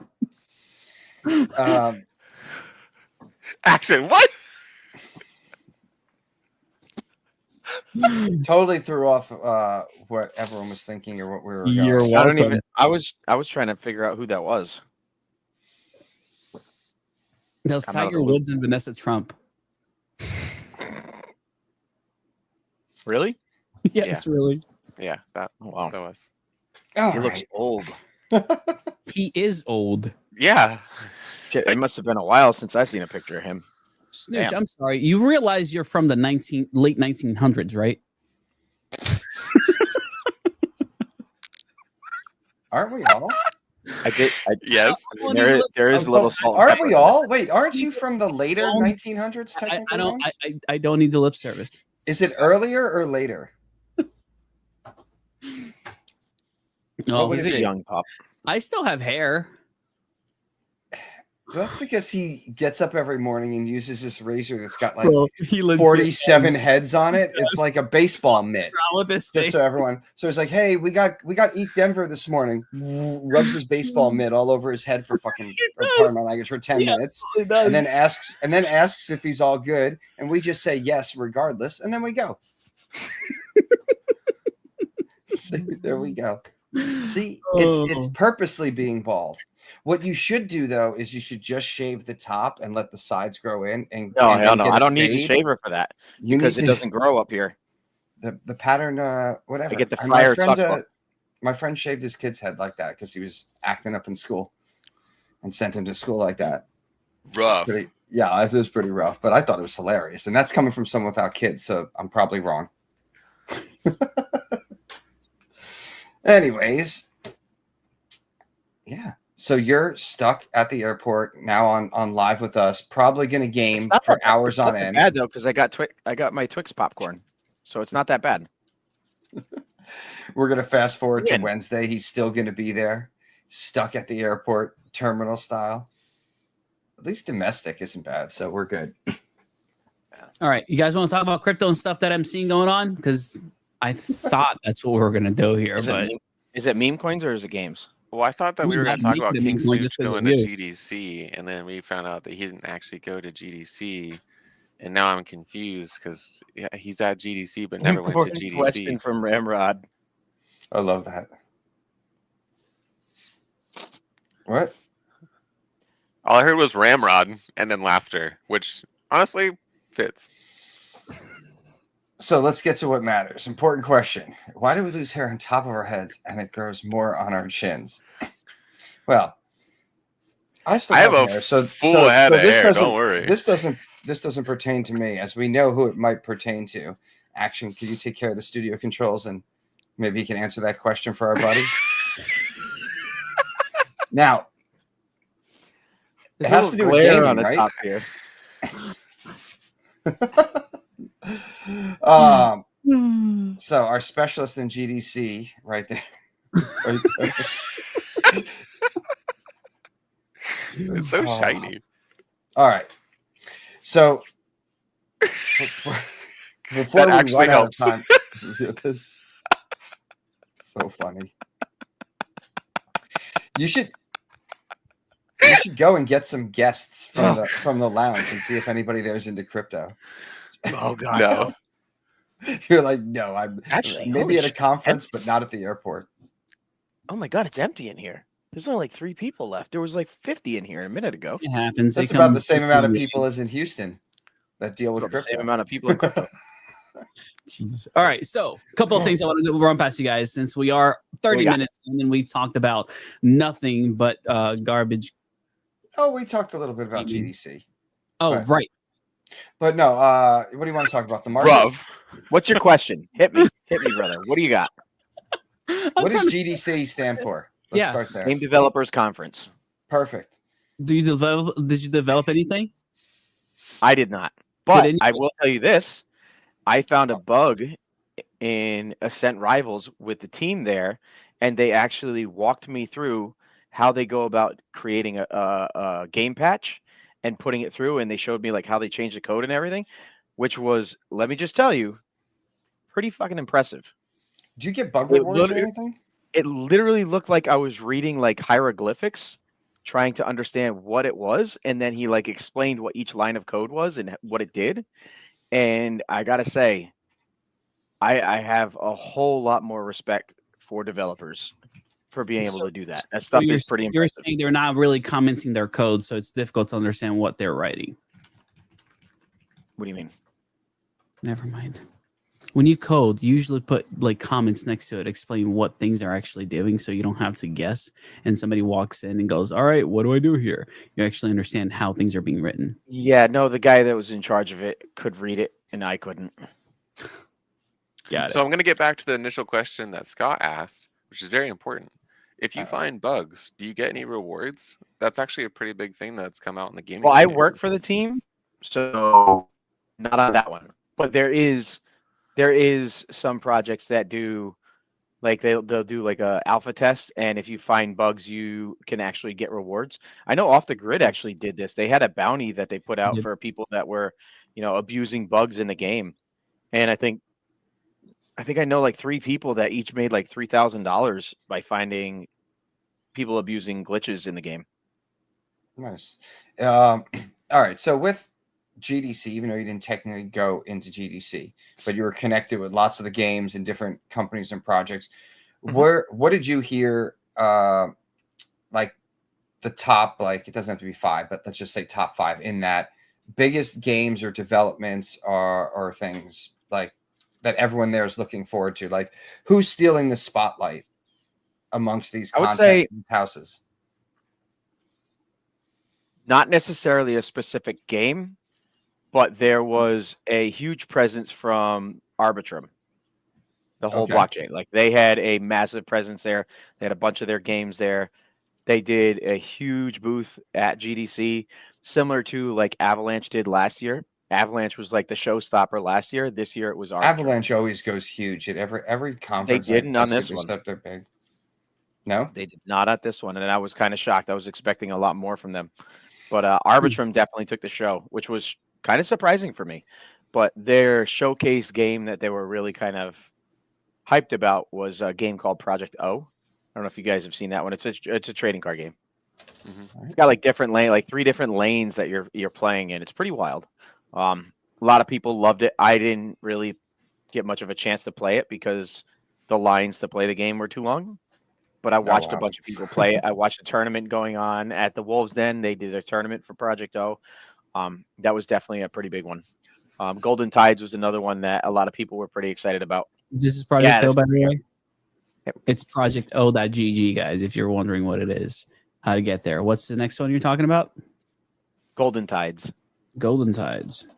Action, what? totally threw off what everyone was thinking or what we were. You're Going. I don't welcome. even. I was trying to figure out who that was. That was I'm out of Tiger the loop. Woods and Vanessa Trump. Really? Yes, really. Yeah, that Oh, wow. that was. All He looks right. old. He is old. Yeah. Shit, it must have been a while since I seen a picture of him. Snooch, Damn. I'm sorry. You realize you're from the late 1900s, right? Aren't we all? I did. Yes. There is a little salt. and Aren't pepper we in it. all? Wait, aren't you from the later Don't- 1900s? Technically, I don't. then? I don't need the lip service. Is it earlier or later? Oh, would He's it a be? young pup. I still have hair. That's because he gets up every morning and uses this razor that's got like Bro, he legit 47 heads on it. It's like a baseball mitt. wrong with this Just thing. so everyone, so it's like, hey, we got Eat Denver this morning. Rubs his baseball mitt all over his head for fucking, or pardon my language, for 10 He minutes, absolutely does. and then asks if he's all good, and we just say yes regardless, and then we go. See, there we go. See, it's purposely being bald. What you should do though is you should just shave the top and let the sides grow in. And No, and hell no. get I a don't need the fade. shaver for that You because need it to doesn't grow up here. the pattern. Whatever. I get the And Friar Tuck book. my friend shaved his kid's head like that because he was acting up in school, and sent him to school like that. Rough. Yeah, it was pretty rough, but I thought it was hilarious, and that's coming from someone without kids, so I'm probably wrong. Anyways, yeah. So you're stuck at the airport now on live with us, probably gonna game It's not for that bad. hours It's not on that end. bad though, because I got my Twix popcorn, so it's not that bad. We're gonna fast forward to Ian. Wednesday. He's still gonna be there, stuck at the airport, terminal style. At least domestic isn't bad, so we're good. All right, you guys want to talk about crypto and stuff that I'm seeing going on? Because I thought that's what we were gonna do here, but Is it meme coins or is it games? Well, I thought that we We're were going not to talk making about the King meme point Swoops just 'cause of going to you. GDC, and then we found out that he didn't actually go to GDC, and now I'm confused because he's at GDC but never went to Important GDC. question from Ramrod. I love that. What? All I heard was Ramrod and then laughter, which honestly fits. So let's get to what matters. Important question. Why do we lose hair on top of our heads and it grows more on our chins? Well, I still I have have a hair, so full so, head so of this hair, doesn't don't worry. this doesn't pertain to me, as we know who it might pertain to. Action, could you take care of the studio controls and maybe you can answer that question for our buddy? Now, There's has a to do little with glare gaming, on the right? top here. So our specialist in GDC right there. It's so Oh. shiny. All right. So before That we actually run out of helps. time, So funny. You should go and get some guests from the lounge and see if anybody there's into crypto. Oh God, No. You're like, no, I'm Actually, maybe holy at a shit, conference, but not at the airport. oh my God, it's empty in here. There's only like 3 people left. There was like 50 in here a minute ago. It happens. That's about the same amount of people as in Houston that deal with About the crypto. same amount of people in crypto. Jesus. All right. So, a couple of things I want to run past you guys since we are 30 got? minutes in and we've talked about nothing but garbage. Oh, we talked a little bit about Gaming. GDC. Oh, Right. right. But no, what do you want to talk about? The market? Bruv. What's your question? Hit me, brother. What do you got? What does GDC stand for? Let's start there. Game Developers Conference. Perfect. Did you develop anything? I did not, but any- I will tell you this: I found a bug in Ascent Rivals with the team there, and they actually walked me through how they go about creating a game patch and putting it through, and they showed me like how they change the code and everything, which was, let me just tell you, pretty fucking impressive. Did you get bug It rewards or literally- anything? It literally looked like I was reading like hieroglyphics, trying to understand what it was, and then he like explained what each line of code was and what it did. And I gotta say, I have a whole lot more respect for developers for being able to do that. That stuff is pretty You're impressive. saying they're not really commenting their code, so it's difficult to understand what they're writing. What do you mean? Never mind. When you code, you usually put like comments next to it, explain what things are actually doing, so you don't have to guess. And somebody walks in and goes, "All right, what do I do here?" You actually understand how things are being written. Yeah, no, the guy that was in charge of it could read it, and I couldn't. Got So it. I'm going to get back to the initial question that Scott asked, which is very important. If you find bugs, do you get any rewards? That's actually a pretty big thing that's come out in the gaming. Well, I community. work for the team, so not on that one. But there is some projects that do, like they'll do like a alpha test, and if you find bugs, you can actually get rewards. I know Off the Grid actually did this. They had a bounty that they put out Did. for people that were, abusing bugs in the game, and I think I know like 3 people that each made like $3,000 by finding people abusing glitches in the game. Nice. All right. So with GDC, even though you didn't technically go into GDC, but you were connected with lots of the games and different companies and projects, what did you hear? Like the top, like it doesn't have to be 5, but let's just say top 5 in that biggest games or developments or things like that everyone there is looking forward to. Like who's stealing the spotlight amongst these I would content say houses? not necessarily a specific game, but there was a huge presence from Arbitrum, the whole Okay. blockchain. Like they had a massive presence there. They had a bunch of their games there. They did a huge booth at GDC, similar to like Avalanche did last year. Avalanche was like the showstopper last year. This year it was Arbitrum. Avalanche always goes huge at every conference. didn't on this they one. step their big. No, They did not at this one, and I was kind of shocked. I was expecting a lot more from them. But Arbitrum definitely took the show, which was kind of surprising for me. But their showcase game that they were really kind of hyped about was a game called Project O. I don't know if you guys have seen that one. It's a trading card game. It's got like 3 different lanes that you're playing in. It's pretty wild. A lot of people loved it. I didn't really get much of a chance to play it because the lines to play the game were too long. But I watched a bunch of people play it. I watched a tournament going on at the Wolves Den. They did a tournament for Project O. That was definitely a pretty big one. Golden Tides was another one that a lot of people were pretty excited about. This is Project O, by the way. Yep. It's Project O.gg, guys, if you're wondering what it is, how to get there. What's the next one you're talking about? Golden Tides. Golden Tides.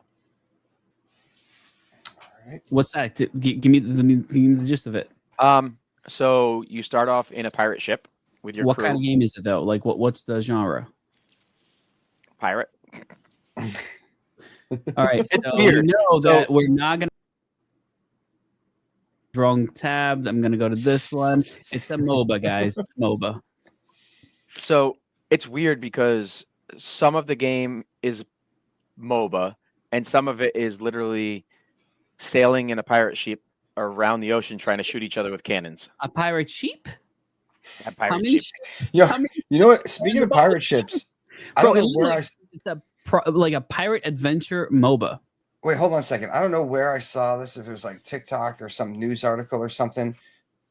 all right. What's that? Give me the gist of it. So you start off in a pirate ship with your What crew. kind of game is it, though? Like, what's the genre? Pirate. All right, It's so weird. we know that we're not going to wrong tab. I'm going to go to this one. It's a MOBA, guys. It's a MOBA. So it's weird because some of the game is MOBA and some of it is literally sailing in a pirate ship around the ocean trying to shoot each other with cannons. A pirate sheep? That How pirate many? ship. Yo, How many? you know what? Speaking of pirate ships, I Bro, don't it know where looks it's like a pirate adventure MOBA. wait, hold on a second. I don't know where I saw this, if it was like TikTok or some news article or something,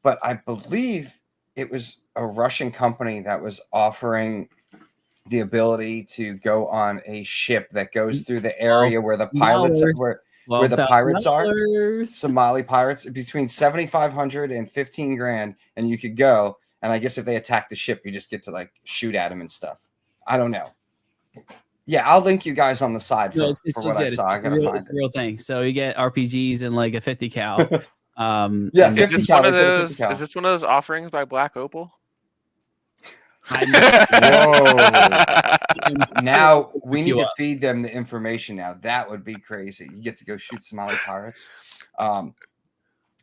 but I believe it was a Russian company that was offering the ability to go on a ship that goes through the area where the pilots are, where the pirates are. Somali pirates, between 7,500 and 15 grand, and you could go. And I guess if they attack the ship, you just get to like shoot at them and stuff. I don't know. Yeah, I'll link you guys on the side for, No, for what I saw. I gotta find it's a it. real thing. So you get RPGs and like a 50 cal. Yeah, and- 50 Is this cal, one of they said 50 those? cal. Is this one of those offerings by Black Opal? Now we need you to up. feed them the information. Now that would be crazy. You get to go shoot Somali pirates.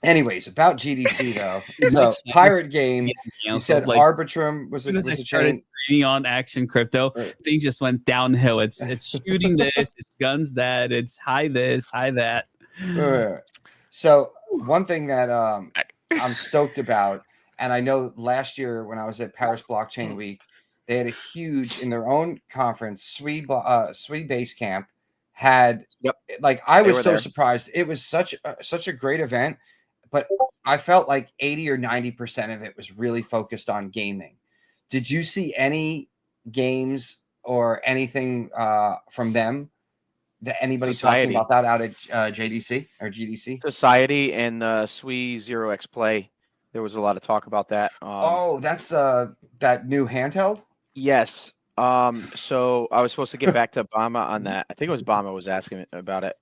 Anyways, about GDC though. So pirate game. You said like, Arbitrum was as soon as I a started chain. streaming on Action Crypto, Right. things just went downhill. It's shooting this, it's guns that, it's high this, high that. Right. So one thing that I'm stoked about, and I know last year when I was at Paris Blockchain Week, they had a huge in their own conference. Swede Base Camp had like I was so surprised. It was such a great event, but I felt like 80 or 90% of it was really focused on gaming. Did you see any games or anything from them? That anybody talking about that out at JDC or GDC? Society and the SWE 0x Play. There was a lot of talk about that. Oh, that's that new handheld? Yes. So I was supposed to get back to Obama on that. I think it was Obama was asking about it.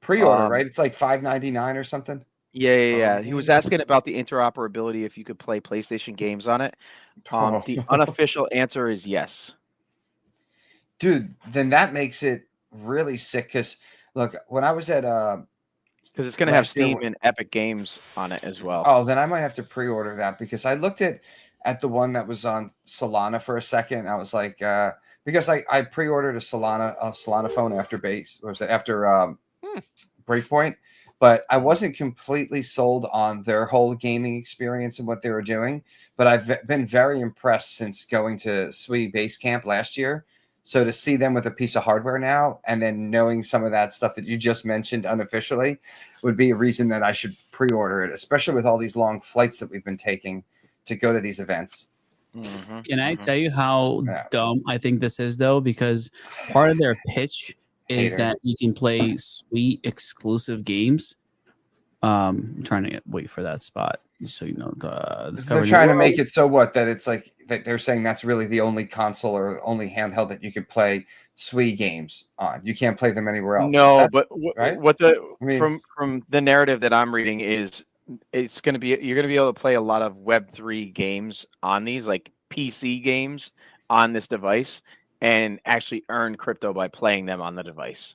Pre-order, right? It's like $5.99 or something. Yeah. He was asking about the interoperability if you could play PlayStation games on it. The unofficial answer is yes. Dude, then that makes it really sick. Because look, when I was at because it's going to have Steam and Epic Games on it as well. Oh, then I might have to pre-order that, because I looked at the one that was on Solana for a second. And I was like, because I pre-ordered a Solana phone after Breakpoint, but I wasn't completely sold on their whole gaming experience and what they were doing. But I've been very impressed since going to SWE Base Camp last year. So to see them with a piece of hardware now, and then knowing some of that stuff that you just mentioned unofficially, would be a reason that I should pre-order it, especially with all these long flights that we've been taking to go to these events. Can I tell you how dumb I think this is, though? Because part of their pitch is that you can play sweet exclusive games. I'm trying to wait for that spot, so you know. They're trying to make it so that it's like that they're saying that's really the only console or only handheld that you could play SWE games on. You can't play them anywhere else. No, but right? From the narrative that I'm reading is you're going to be able to play a lot of Web3 games on these, like PC games on this device, and actually earn crypto by playing them on the device.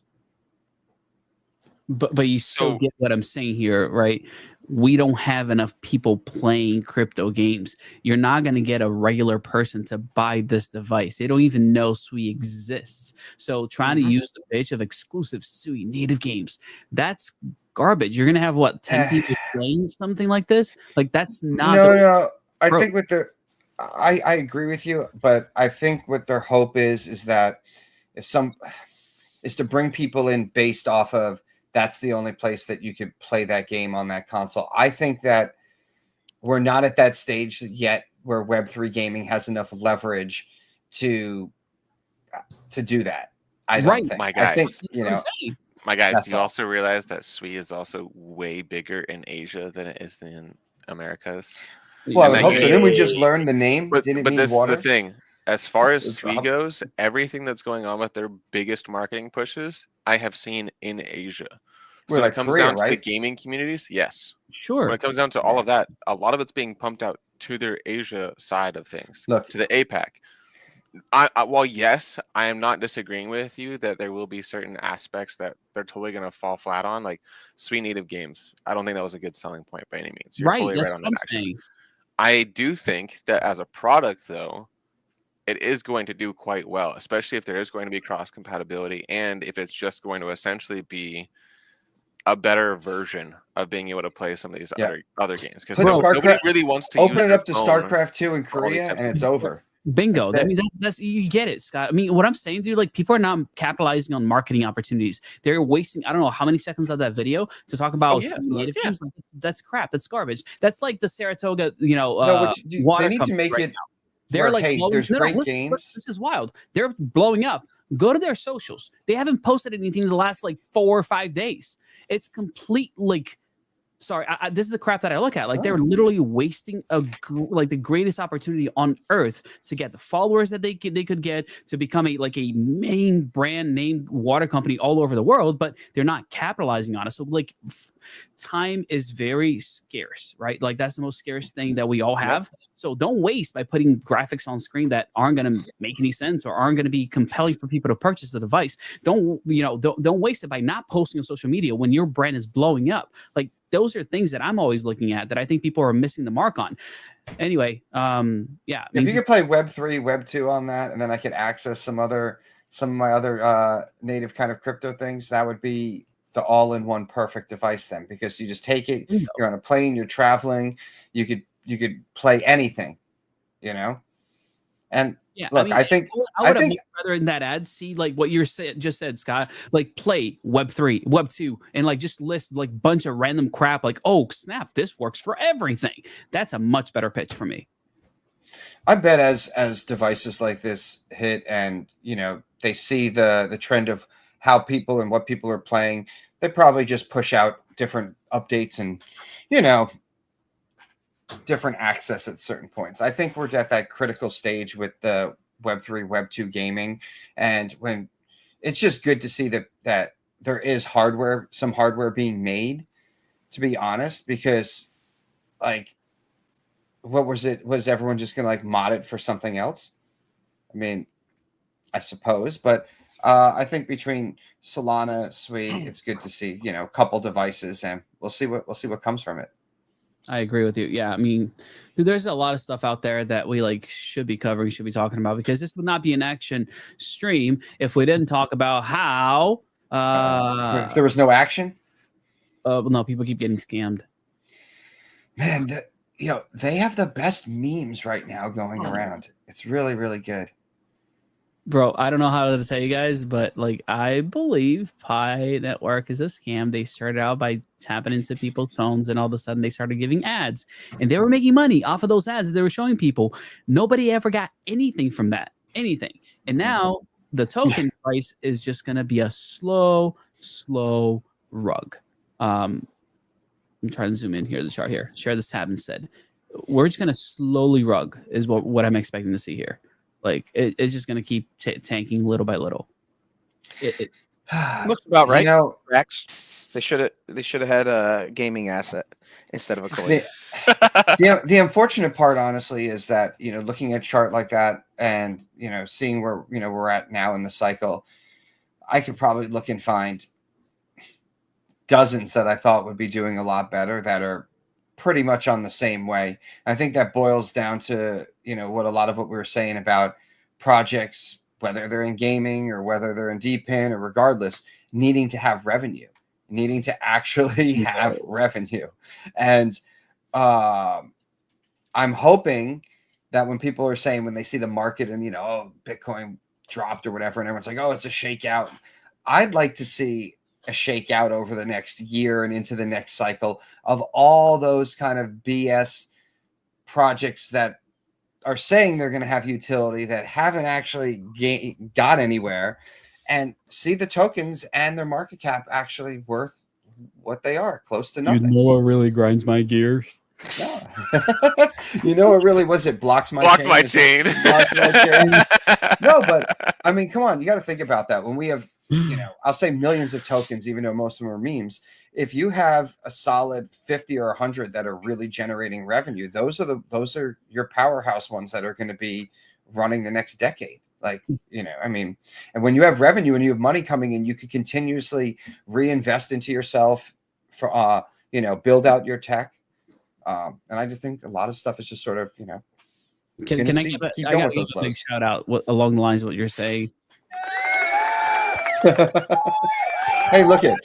But you still get what I'm saying here, right? We don't have enough people playing crypto games. You're not going to get a regular person to buy this device. They don't even know SWE exists. So trying to use the pitch of exclusive SWE native games, that's garbage. You're going to have, 10 people playing something like this? Like, that's not... No. I think with their... I agree with you, but I think what their hope is that is to bring people in based off of that's the only place that you could play that game on that console. I think that we're not at that stage yet where Web3 gaming has enough leverage to do that. I don't think. My guys, I think, my guys, do you also realize that SWE is also way bigger in Asia than it is in Americas? Well, I hope so. Didn't we just learn the name? But Didn't it mean this water? is the thing. As far as SWE goes, everything that's going on with their biggest marketing pushes, I have seen in Asia. So when it comes down to the gaming communities, yes. Sure. When it comes down to all of that, a lot of it's being pumped out to their Asia side of things, to the APAC. Well, yes, I am not disagreeing with you that there will be certain aspects that they're totally going to fall flat on, like SWE native games. I don't think that was a good selling point by any means. You're totally that's right on what that, I'm saying. I do think that as a product, though, it is going to do quite well, especially if there is going to be cross compatibility, and if it's just going to essentially be a better version of being able to play some of these other games, because Put nobody StarCraft- really wants to Open use it their up to phone StarCraft 2 in for all these Korea, types and of it's games. over. Bingo. That's I mean, that's you get it, Scott. I mean, what I'm saying, dude, like people are not capitalizing on marketing opportunities. They're wasting, I don't know how many seconds of that video to talk about native teams. Like, that's crap. That's garbage. That's like the Saratoga, water they need to company make right it. now. They're Where, like, hey, blowing, there's no, great listen, games. this is wild. They're blowing up. Go to their socials. They haven't posted anything in the last like 4 or 5 days. It's complete like. Sorry, this is the crap that I look at. Like they're literally wasting the greatest opportunity on earth to get the followers that they could get to become a main brand name water company all over the world, but they're not capitalizing on it. So like time is very scarce, right? Like that's the most scarce thing that we all have. So don't waste by putting graphics on screen that aren't going to make any sense or aren't going to be compelling for people to purchase the device. Don't waste it by not posting on social media when your brand is blowing up. Like those are things that I'm always looking at that I think people are missing the mark on. Anyway, yeah. If you could play Web3, Web2 on that, and then I could access some of my other native kind of crypto things, that would be the all-in-one perfect device then, because you just take it, you're on a plane, you're traveling, you could play anything, And yeah, look, I think I would have much rather in that ad see like what you just said, Scott. Like play Web3, Web2, and like just list like bunch of random crap. Like, oh snap, this works for everything. That's a much better pitch for me. I bet as devices like this hit, and they see the trend of how people and what people are playing, they probably just push out different updates and different access at certain points. I think we're at that critical stage with the Web3, Web2 gaming, and when it's just good to see that there is some hardware being made, to be honest, because like what was it? Was everyone just gonna like mod it for something else? I mean, I suppose, but I think between Solana, Sui, it's good to see a couple devices, and we'll see what comes from it. I agree with you. Yeah, I mean, dude, there's a lot of stuff out there that we should be covering, should be talking about, because this would not be an action stream if we didn't talk about how. If there was no action. No, people keep getting scammed. Man, they have the best memes right now going around. It's really, really good. Bro, I don't know how to tell you guys, but I believe Pi Network is a scam. They started out by tapping into people's phones, and all of a sudden they started giving ads, and they were making money off of those ads that they were showing people. Nobody ever got anything from that, anything. And now the token price is just going to be a slow rug. I'm trying to zoom in here, the chart here. Share this tab instead. We're just going to slowly rug is what I'm expecting to see here. Like it's just going to keep tanking little by little. It looks about right. Rex, they should have had a gaming asset instead of a coin. The unfortunate part, honestly, is that looking at a chart like that and seeing where we're at now in the cycle, I could probably look and find dozens that I thought would be doing a lot better that are pretty much on the same way. I think that boils down to what a lot of what we were saying about projects, whether they're in gaming or whether they're in DPIN or regardless, needing to have revenue, needing to actually have revenue. And I'm hoping that when people are saying, when they see the market and Bitcoin dropped or whatever, and everyone's like, oh, it's a shakeout, I'd like to see a shakeout over the next year and into the next cycle of all those kind of BS projects that are saying they're going to have utility that haven't actually got anywhere, and see the tokens and their market cap actually worth what they are, close to nothing. What really grinds my gears? No. It really blocks my chain. Blocks my chain. No, but I mean, come on, you got to think about that. When we have I'll say millions of tokens, even though most of them are memes. If you have a solid 50 or 100 that are really generating revenue, those are your powerhouse ones that are going to be running the next decade. I mean, and when you have revenue and you have money coming in, you could continuously reinvest into yourself for, build out your tech. And I just think a lot of stuff is just sort of, Can I give a big shout out along the lines of what you're saying? Hey, look it.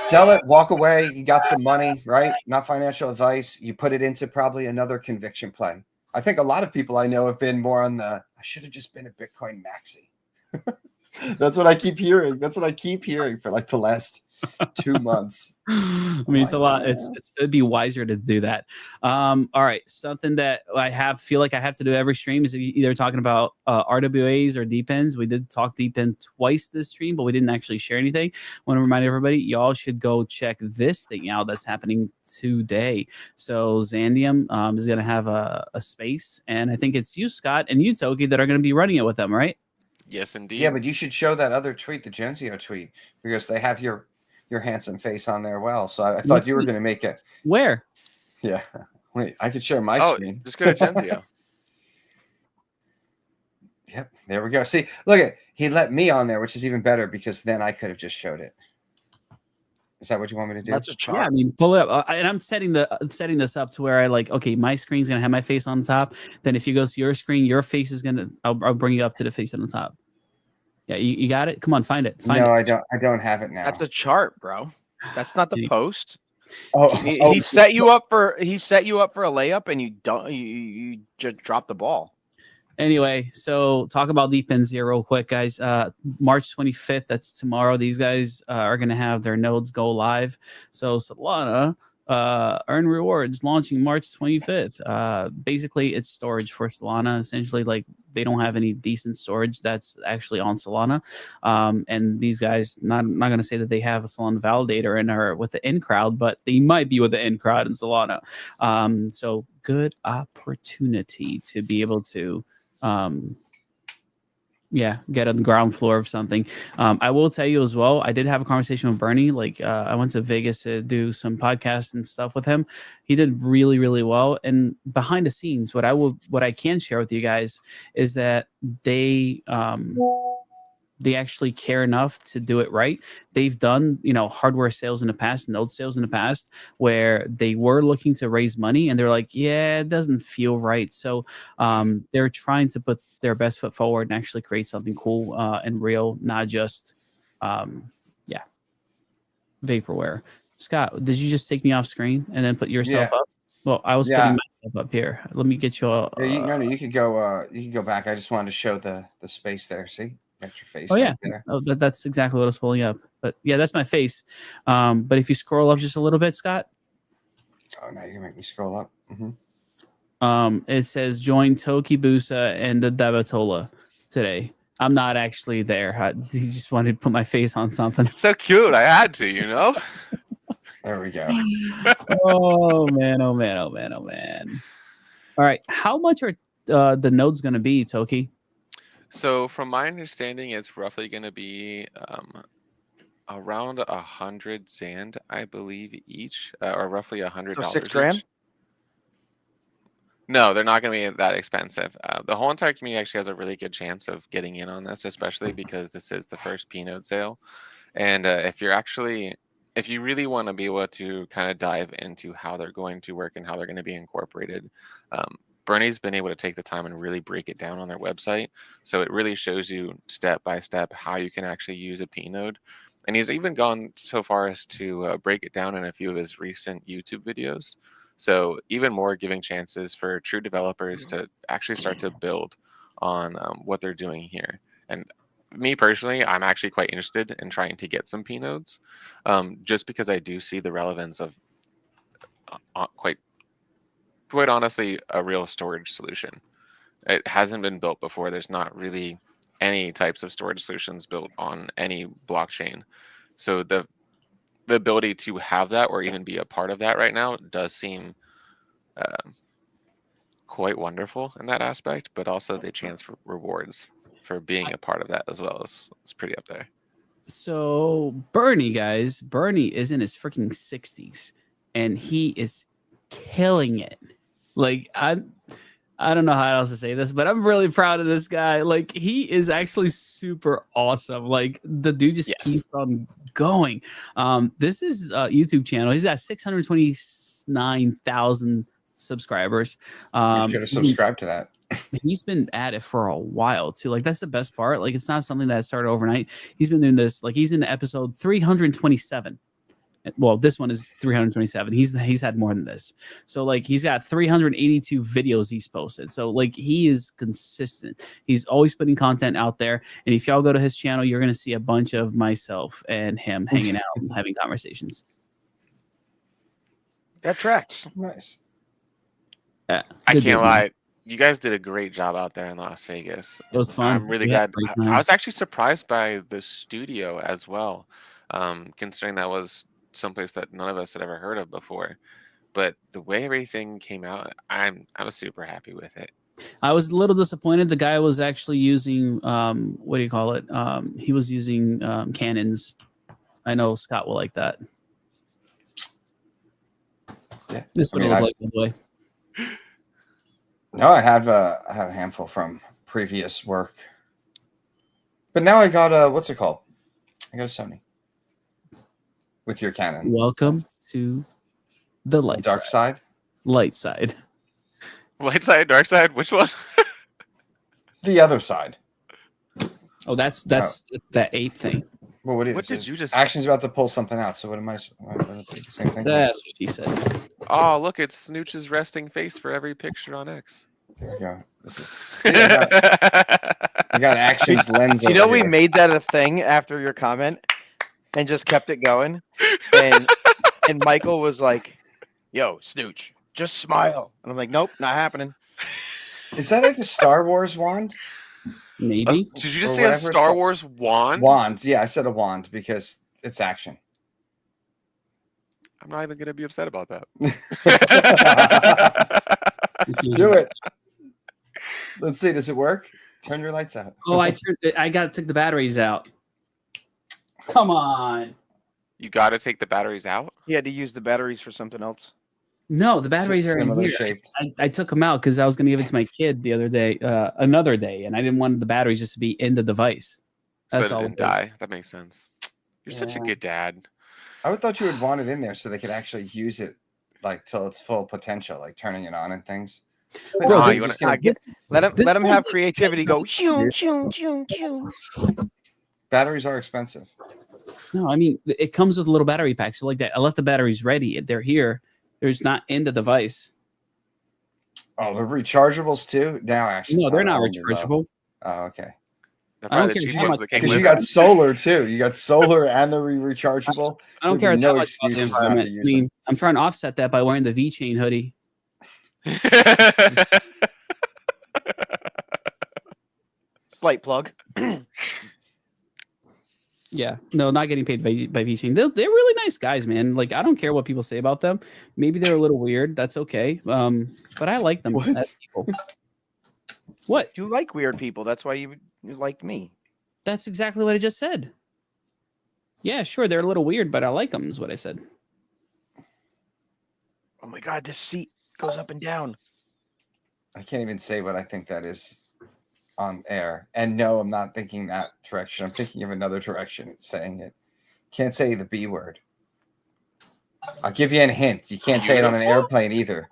Sell it, walk away. You got some money, right? Not financial advice. You put it into probably another conviction play. I think a lot of people I know have been more on the, I should have just been a Bitcoin maxi. That's what I keep hearing. That's what I keep hearing for like the last 2 months. I mean, it's a lot. It'd be wiser to do that. All right, something that I feel like I have to do every stream is either talking about RWAs or depends. We did talk depend twice this stream, but we didn't actually share anything. Want to remind everybody, y'all should go check this thing out that's happening today. So Zandium is going to have a space, and I think it's you, Scott, and you, Toki, that are going to be running it with them, right? Yes, indeed. Yeah, but you should show that other tweet, the Genzio tweet, because they have your handsome face on there. Well, so I thought you were going to make it. Where? Yeah. Wait, I could share my screen. Just go to Genzio. Yep. There we go. See, look at, he let me on there, which is even better because then I could have just showed it. Is that what you want me to do? That's a chart. Yeah, I mean, pull it up, and I'm setting this up to where I like. Okay, my screen's gonna have my face on the top. Then if you go to your screen, your face is gonna. I'll bring you up to the face on the top. Yeah, you got it. Come on, find it. Find no, it. I don't have it now. That's a chart, bro. That's not the post. He set you up for a layup, and you don't. You just dropped the ball. Anyway, so talk about depends here real quick, guys. March 25th, that's tomorrow. These guys are going to have their nodes go live. So Solana earn rewards launching March 25th. Basically, it's storage for Solana. Essentially, like they don't have any decent storage that's actually on Solana. And these guys, I'm not going to say that they have a Solana validator in or with the in crowd, but they might be with the in crowd in Solana. So good opportunity to be able to get on the ground floor of something. I will tell you as well, I did have a conversation with Bernie. Like I went to Vegas to do some podcasts and stuff with him. He did really, really well. And behind the scenes, what I can share with you guys is that they actually care enough to do it right. They've done, hardware sales in the past, node sales in the past, where they were looking to raise money and they're like, yeah, it doesn't feel right. So they're trying to put their best foot forward and actually create something cool and real, not just, vaporware. Scott, did you just take me off screen and then put yourself up? Well, I was putting myself up here. Let me get you all. You could go. You can go back. I just wanted to show the space there. See. Got your face. Oh yeah, there. That's exactly what I was pulling up. But yeah, that's my face. But if you scroll up just a little bit, Scott. Oh, now you can make me scroll up. Mm-hmm. It says join Toki Busa and the Dabatola today. I'm not actually there. He just wanted to put my face on something. So cute. I had to, There we go. Oh man! Oh man! Oh man! Oh man! All right. How much are the nodes going to be, Toki? So from my understanding, it's roughly going to be around 100 Zand, I believe, each, or roughly $100. So $6,000? Each. No, they're not going to be that expensive. The whole entire community actually has a really good chance of getting in on this, especially because this is the first P node sale. And if you really want to be able to kind of dive into how they're going to work and how they're going to be incorporated, Bernie's been able to take the time and really break it down on their website. So it really shows you step by step how you can actually use a P node. And he's even gone so far as to break it down in a few of his recent YouTube videos. So even more giving chances for true developers to actually start to build on what they're doing here. And me personally, I'm actually quite interested in trying to get some P nodes, just because I do see the relevance of quite honestly a real storage solution. It hasn't been built before. There's not really any types of storage solutions built on any blockchain. So the ability to have that or even be a part of that right now does seem quite wonderful in that aspect, but also the chance for rewards for being a part of that as well is pretty up there. So Bernie is in his freaking 60s and he is killing it. Like I don't know how else to say this, but I'm really proud of this guy. Like he is actually super awesome. Like the dude just keeps on going. This is a YouTube channel. He's got 629,000 subscribers. You should have subscribed to that. He's been at it for a while too. Like that's the best part. Like it's not something that started overnight. He's been doing this. Like he's in episode 327. Well, this one is 327. He's had more than this. So like he's got 382 videos he's posted. So like he is consistent. He's always putting content out there. And if y'all go to his channel, you're gonna see a bunch of myself and him hanging out and having conversations. That tracks. Nice. Yeah, I good can't dude, man. lie. You guys did a great job out there in Las Vegas. It was fun. I'm really We had glad. a great time. I was actually surprised by the studio as well, considering that was someplace that none of us had ever heard of before. But the way everything came out, I was super happy with it. I was a little disappointed. The guy was actually using what do you call it? He was using cannons. I know Scott will like that. Yeah. This I would mean, look I- like, by the way. No, I have a handful from previous work, but now I got a what's it called? I got a Sony with your Canon. Welcome to the light Dark side. side. Light side. Light side, dark side, which one? The other side. Oh, that's that 8 thing. Well, what is What did it? you just? Action's about to pull something out. So what am I? What is it the same thing? That's what she said. Oh, look, it's Snooch's resting face for every picture on X. There we go. This is. See, I got action's lens. You know, over we here. made that a thing after your comment and just kept it going. And Michael was like, "Yo, Snooch, just smile." And I'm like, "Nope, not happening." Is that like a Star Wars wand? Maybe. Did you just Or say a whatever it's Star called. Wars wand? Wand. Yeah, I said a wand because it's action. I'm not even gonna be upset about that. Do it. Let's see. Does it work? Turn your lights out. Oh, took the batteries out. Come on. You got to take the batteries out. He had to use the batteries for something else. No, the batteries are in Similar here. shaped. I took them out because I was going to give it to my kid the other day, another day, and I didn't want the batteries just to be in the device. That's So all. it It didn't was. die. That makes sense. You're such a Yeah. good dad. I would thought you would want it in there so they could actually use it like till its full potential, like turning it on and things. But Bro, no, this you're is- just gonna- Let him This let him one's have like- creativity. Go it's shoo weird. shoo shoo shoo. batteries are expensive. No, I mean it comes with a little battery pack. So like that, I left the batteries ready. They're here. They're just not in the device. Oh, the rechargeables too. Now actually, No, they're not rechargeable. Oh, okay. They're I don't probably the care cheap how ones much- that came Because with you got them. solar too. You got solar and the rechargeable. I don't There'd care be that no much about the excuses not to environment. I use mean, them. I'm trying to offset that by wearing the V chain hoodie. Slight plug. Yeah, no, not getting paid by V chain. They're really nice guys, man. Like I don't care what people say about them. Maybe they're a little weird. That's okay. But I like them What? as people. What? You like weird people. That's why you like me. That's exactly what I just said. Yeah, sure, they're a little weird, but I like them. Is what I said. Oh my god, this seat goes up and down. I can't even say what I think that is on air. And no, I'm not thinking that direction. I'm thinking of another direction. It's saying it. Can't say the B word. I'll give you a hint. You can't say it on an airplane either.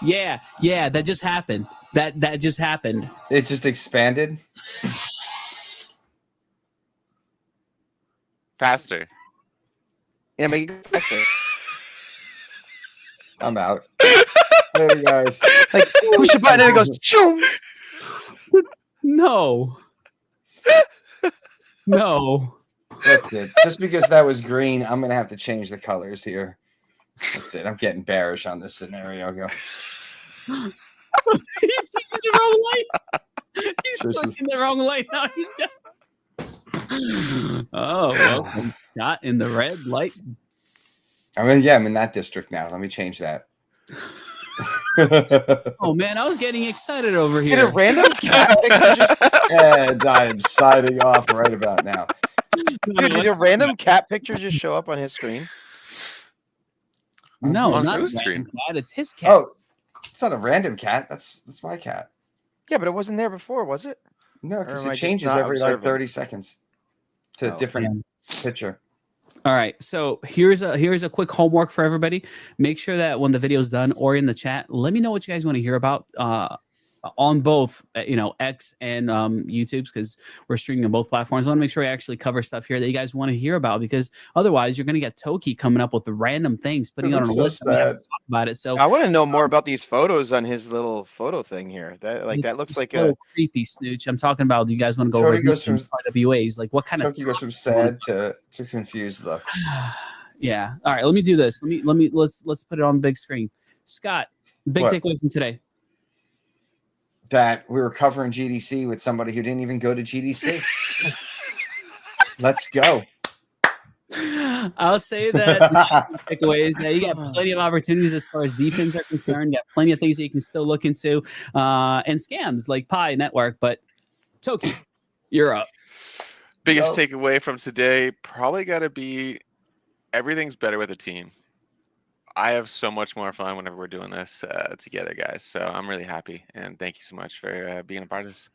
Yeah, that just happened. That just happened. It just expanded. Faster. Yeah, make it faster. I'm out. There you guys. Like push a button and it goes choom. No. No. That's it. Just because that was green, I'm gonna have to change the colors here. That's it. I'm getting bearish on this scenario. Go. He's switching the wrong light. He's This is- switching the wrong light now. He's got. Oh, welcome, Scott, in the red light. I mean, yeah, I'm in that district now. Let me change that. Oh man, I was getting excited over Get here. a random cat picture. And I'm signing off right about now. Dude, did a random cat picture just show up on his screen? No, On not whose a screen? random cat. It's his cat. Oh, it's not a random cat. That's my cat. Yeah, but it wasn't there before, was it? No, Or because am I it just changes not every like observant? 30 seconds to a Oh, different picture. All right, so here's a quick homework for everybody. Make sure that when the video's done or in the chat, let me know what you guys want to hear about on both, X and YouTube's, because we're streaming on both platforms. I want to make sure I actually cover stuff here that you guys want to hear about, because otherwise you're going to get Toki coming up with the random things, putting it on a list. And we have to talk about it. So I want to know more about these photos on his little photo thing here. That looks like a creepy, Snooch. I'm talking about. Do you guys want to go Tony over goes from IWAs? Like, what kind of Toki goes from sad to confused though. Yeah. All right. Let me do this. Let's put it on the big screen. Scott, big What? takeaway from today. That we were covering GDC with somebody who didn't even go to GDC. Let's go. I'll say that the takeaway is that you got plenty of opportunities as far as defense are concerned. You got plenty of things that you can still look into, and scams like Pi Network. But Toki, you're up. Biggest takeaway from today probably got to be everything's better with a team. I have so much more fun whenever we're doing this together, guys. So I'm really happy, and thank you so much for being a part of this.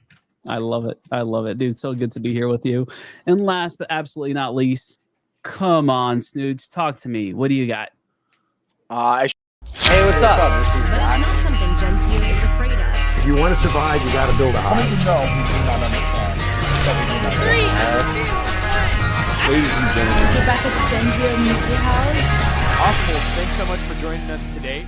I love it. I love it, dude. So good to be here with you. And last but absolutely not least, come on, Snooch, talk to me. What do you got? Hey, what's up? This is But Zach. it's not something Gensio is afraid of. If you want to survive, you got to build a How house. many know we do not understand? So we do not understand. Ladies and gentlemen. Get back at the Gensio Media House. Awesome. Well, thanks so much for joining us today.